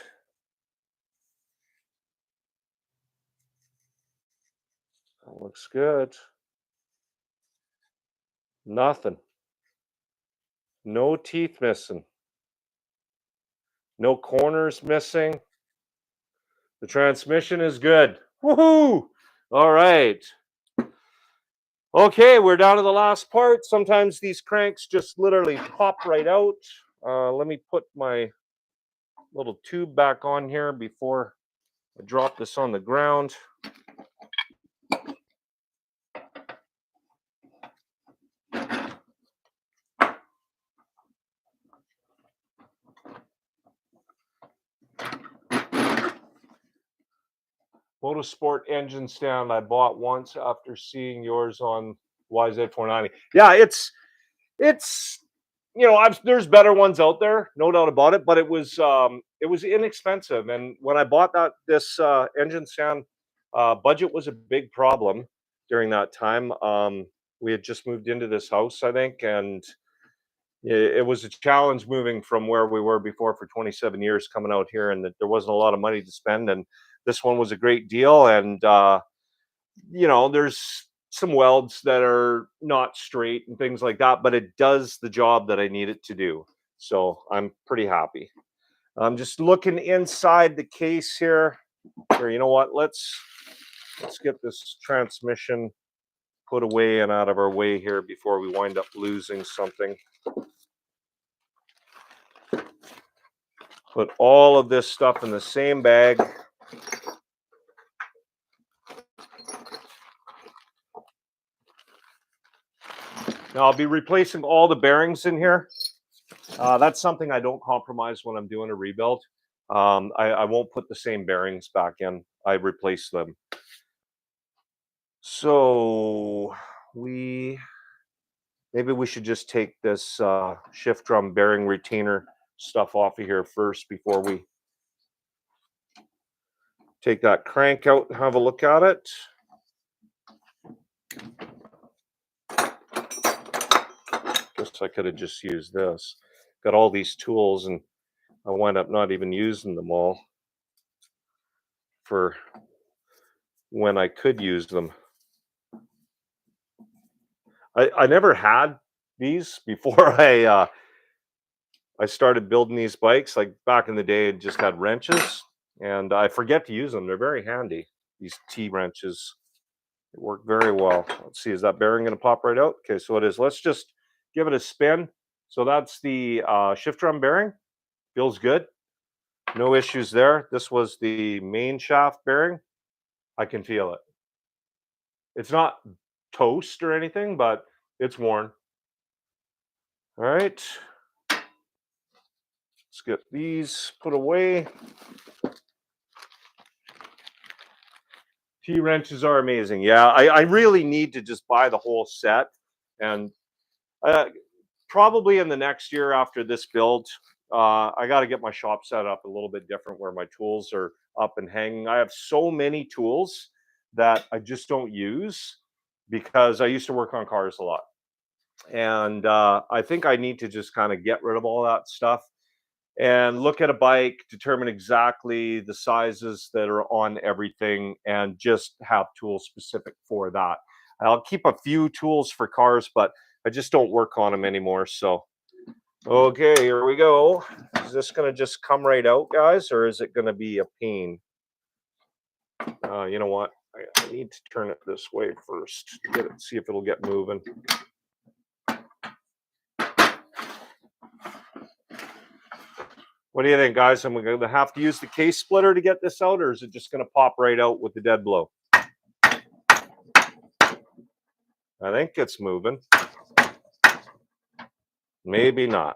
That looks good. Nothing. No teeth missing. No corners missing. The transmission is good. Woohoo! All right. Okay, we're down to the last part. Sometimes these cranks just literally pop right out. Let me put my little tube back on here before I drop this on the ground. Motorsport engine stand I bought once after seeing yours on YZ490. Yeah, it's there's better ones out there, no doubt about it, but it was inexpensive. And when I bought this engine stand, budget was a big problem during that time. We had just moved into this house, I think, and it was a challenge moving from where we were before for 27 years coming out here, and that there wasn't a lot of money to spend. And this one was a great deal. And there's some welds that are not straight and things like that, but it does the job that I need it to do. So I'm pretty happy. I'm just looking inside the case here. Or you know what? Let's get this transmission put away and out of our way here before we wind up losing something. Put all of this stuff in the same bag. Now I'll be replacing all the bearings in here. That's something I don't compromise when I'm doing a rebuild. I won't put the same bearings back in. I replace them. So maybe we should just take this shift drum bearing retainer stuff off of here first before we take that crank out and have a look at it. Guess I could have just used this. Got all these tools and I wind up not even using them all for when I could use them. I never had these before I started building these bikes. Like back in the day, it just had wrenches, and I forget to use them. They're very handy. These T wrenches, they work very well. Let's see, is that bearing going to pop right out? Okay, so it is. Let's just give it a spin. So that's the shift drum bearing. Feels good. No issues there. This was the main shaft bearing. I can feel it. It's not toast or anything, but it's worn. All right, let's get these put away. T-wrenches are amazing. Yeah, I really need to just buy the whole set. And uh, probably in the next year after this build, I got to get my shop set up a little bit different where my tools are up and hanging. I have so many tools that I just don't use because I used to work on cars a lot. And I think I need to just kind of get rid of all that stuff and look at a bike, determine exactly the sizes that are on everything, and just have tools specific for that. I'll keep a few tools for cars, but I just don't work on them anymore. So, okay, here we go. Is this going to just come right out, guys, or is it going to be a pain? You know what? I need to turn it this way first. Get it, see if it'll get moving. What do you think, guys? Am I going to have to use the case splitter to get this out, or is it just going to pop right out with the dead blow? I think it's moving. Maybe not.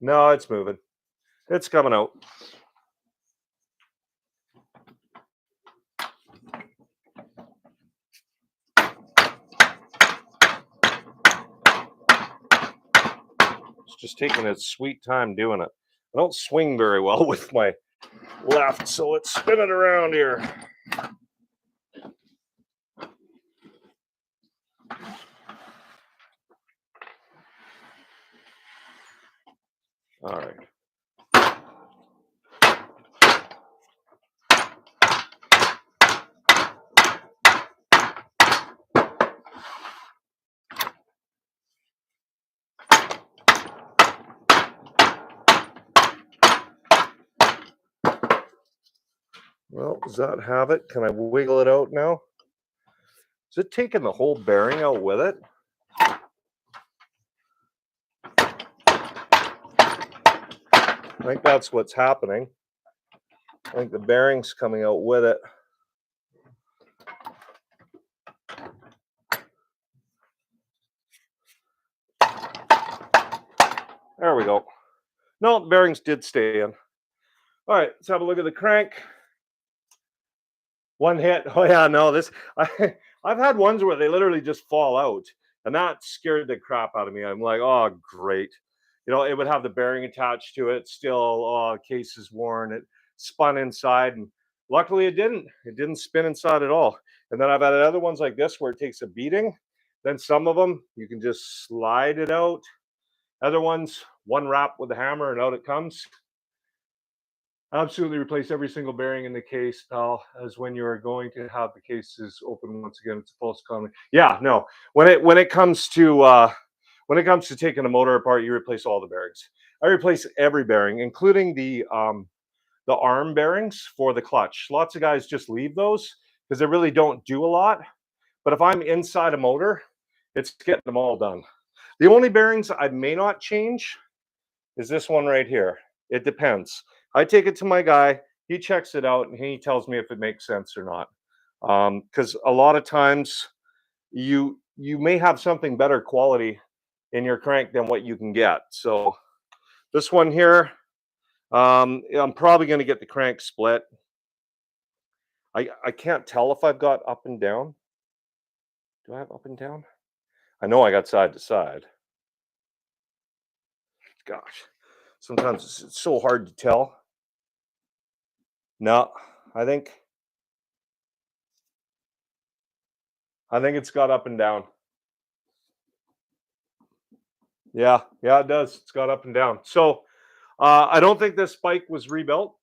No, it's moving. It's coming out. It's just taking its sweet time doing it. I don't swing very well with my left, so let's spin it around here. All right. Well, does that have it? Can I wiggle it out now? Is it taking the whole bearing out with it? I think that's what's happening. I think the bearing's coming out with it. There we go. No, the bearings did stay in. All right, let's have a look at the crank. One hit. Oh yeah, no, this I've had ones where they literally just fall out, and that scared the crap out of me. I'm like, oh great. You know, it would have the bearing attached to it, still, oh, case is worn, it spun inside, and luckily it didn't. It didn't spin inside at all. And then I've had other ones like this where it takes a beating. Then some of them you can just slide it out. Other ones, one rap with a hammer and out it comes. Absolutely replace every single bearing in the case, pal, as when you are going to have the cases open once again. It's a false economy. Yeah, no. When it comes to taking a motor apart, you replace all the bearings. I replace every bearing, including the arm bearings for the clutch. Lots of guys just leave those because they really don't do a lot. But if I'm inside a motor, it's getting them all done. The only bearings I may not change is this one right here. It depends. I take it to my guy, he checks it out, and he tells me if it makes sense or not. Because a lot of times you may have something better quality in your crank than what you can get. So this one here, I'm probably going to get the crank split. I can't tell if I've got up and down. Do I have up and down? I know I got side to side. Gosh, sometimes it's so hard to tell. No, I think it's got up and down. Yeah, yeah, it does. It's got up and down. So I don't think this bike was rebuilt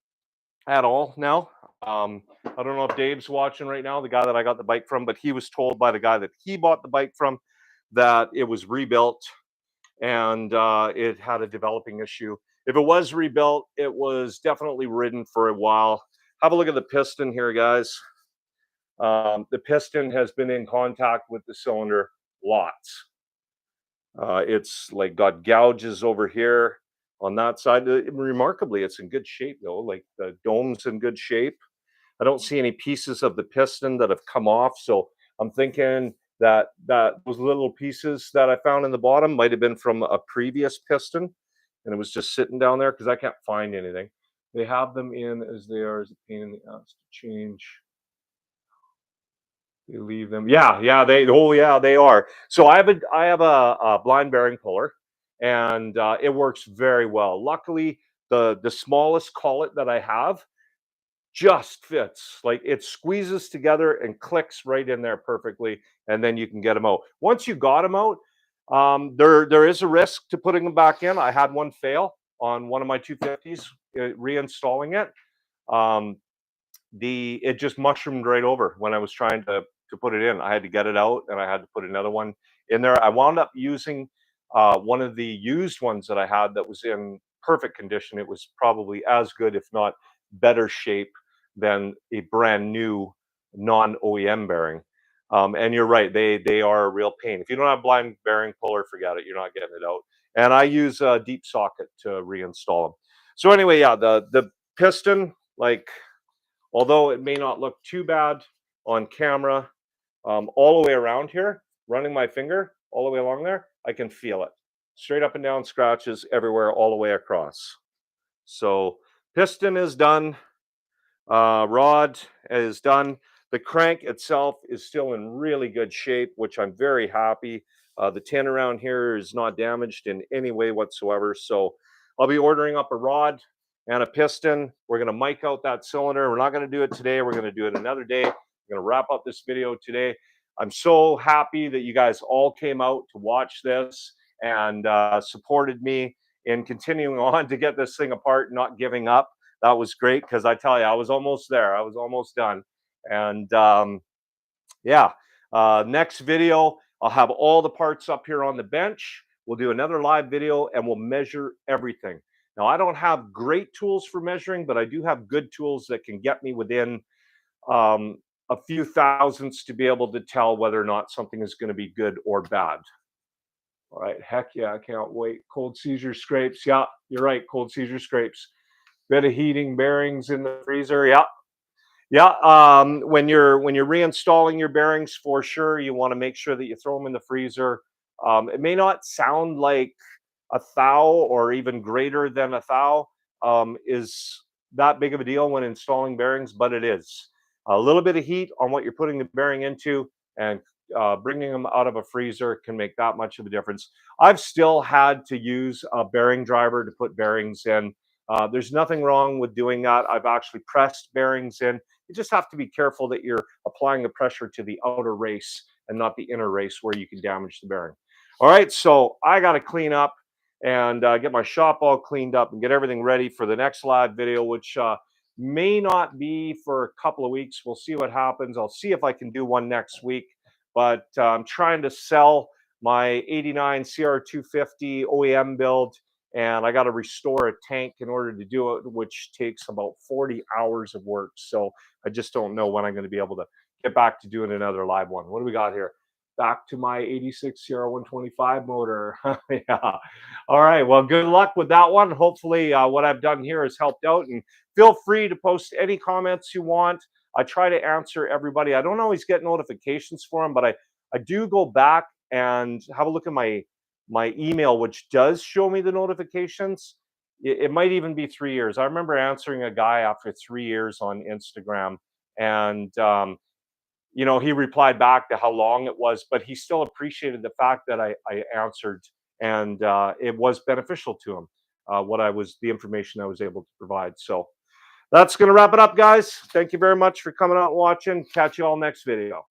at all now. I don't know if Dave's watching right now, the guy that I got the bike from, but he was told by the guy that he bought the bike from that it was rebuilt and it had a developing issue. If it was rebuilt, it was definitely ridden for a while. Have a look at the piston here, guys. The piston has been in contact with the cylinder lots. It's like got gouges over here on that side. Remarkably, it's in good shape though. Like the dome's in good shape. I don't see any pieces of the piston that have come off. So I'm thinking that those little pieces that I found in the bottom might have been from a previous piston, and it was just sitting down there because I can't find anything. They have them in as they are as a pain in the ass to change. They leave them. Yeah, yeah, yeah, they are. So I have a blind bearing puller, and it works very well. Luckily, the smallest collet that I have just fits. Like it squeezes together and clicks right in there perfectly, and then you can get them out. Once you got them out, there is a risk to putting them back in. I had one fail on one of my 250s, reinstalling it. Um, the it just mushroomed right over when I was trying to put it in. I had to get it out and I had to put another one in there. I wound up using one of the used ones that I had that was in perfect condition. It was probably as good, if not better shape than a brand new non OEM bearing. And you're right, they are a real pain. If you don't have blind bearing puller, forget it. You're not getting it out. And I use a deep socket to reinstall them. So anyway, yeah, the piston, like although it may not look too bad on camera, all the way around here, running my finger all the way along there, I can feel it. Straight up and down scratches everywhere, all the way across. So piston is done. Rod is done. The crank itself is still in really good shape, which I'm very happy. The tin around here is not damaged in any way whatsoever. So I'll be ordering up a rod and a piston. We're going to mic out that cylinder. We're not going to do it today. We're going to do it another day. We're going to wrap up this video today. I'm so happy that you guys all came out to watch this and supported me in continuing on to get this thing apart, not giving up. That was great because I tell you, I was almost there. I was almost done. And yeah, next video, I'll have all the parts up here on the bench. We'll do another live video and we'll measure everything. Now, I don't have great tools for measuring, but I do have good tools that can get me within a few thousandths to be able to tell whether or not something is going to be good or bad. All right, heck yeah, I can't wait. Cold seizure scrapes. Yeah, you're right, cold seizure scrapes. Bit of heating bearings in the freezer. Yeah, yeah. When you're reinstalling your bearings, for sure, you want to make sure that you throw them in the freezer. It may not sound like a thou or even greater than a thou is that big of a deal when installing bearings, but it is. A little bit of heat on what you're putting the bearing into and bringing them out of a freezer can make that much of a difference. I've still had to use a bearing driver to put bearings in. There's nothing wrong with doing that. I've actually pressed bearings in. You just have to be careful that you're applying the pressure to the outer race and not the inner race where you can damage the bearing. All right, so I got to clean up and get my shop all cleaned up and get everything ready for the next live video, which may not be for a couple of weeks. We'll see what happens. I'll see if I can do one next week, but I'm trying to sell my 89 CR250 OEM build, and I got to restore a tank in order to do it, which takes about 40 hours of work. So I just don't know when I'm going to be able to get back to doing another live one. What do we got here? Back to my 86 CR125 motor. Yeah. All right. Well, good luck with that one. Hopefully what I've done here has helped out, and feel free to post any comments you want. I try to answer everybody. I don't always get notifications for them, but I do go back and have a look at my email, which does show me the notifications. It might even be 3 years. I remember answering a guy after 3 years on Instagram, and he replied back to how long it was, but he still appreciated the fact that I answered, and it was beneficial to him. The information I was able to provide. So that's going to wrap it up, guys. Thank you very much for coming out and watching. Catch you all next video.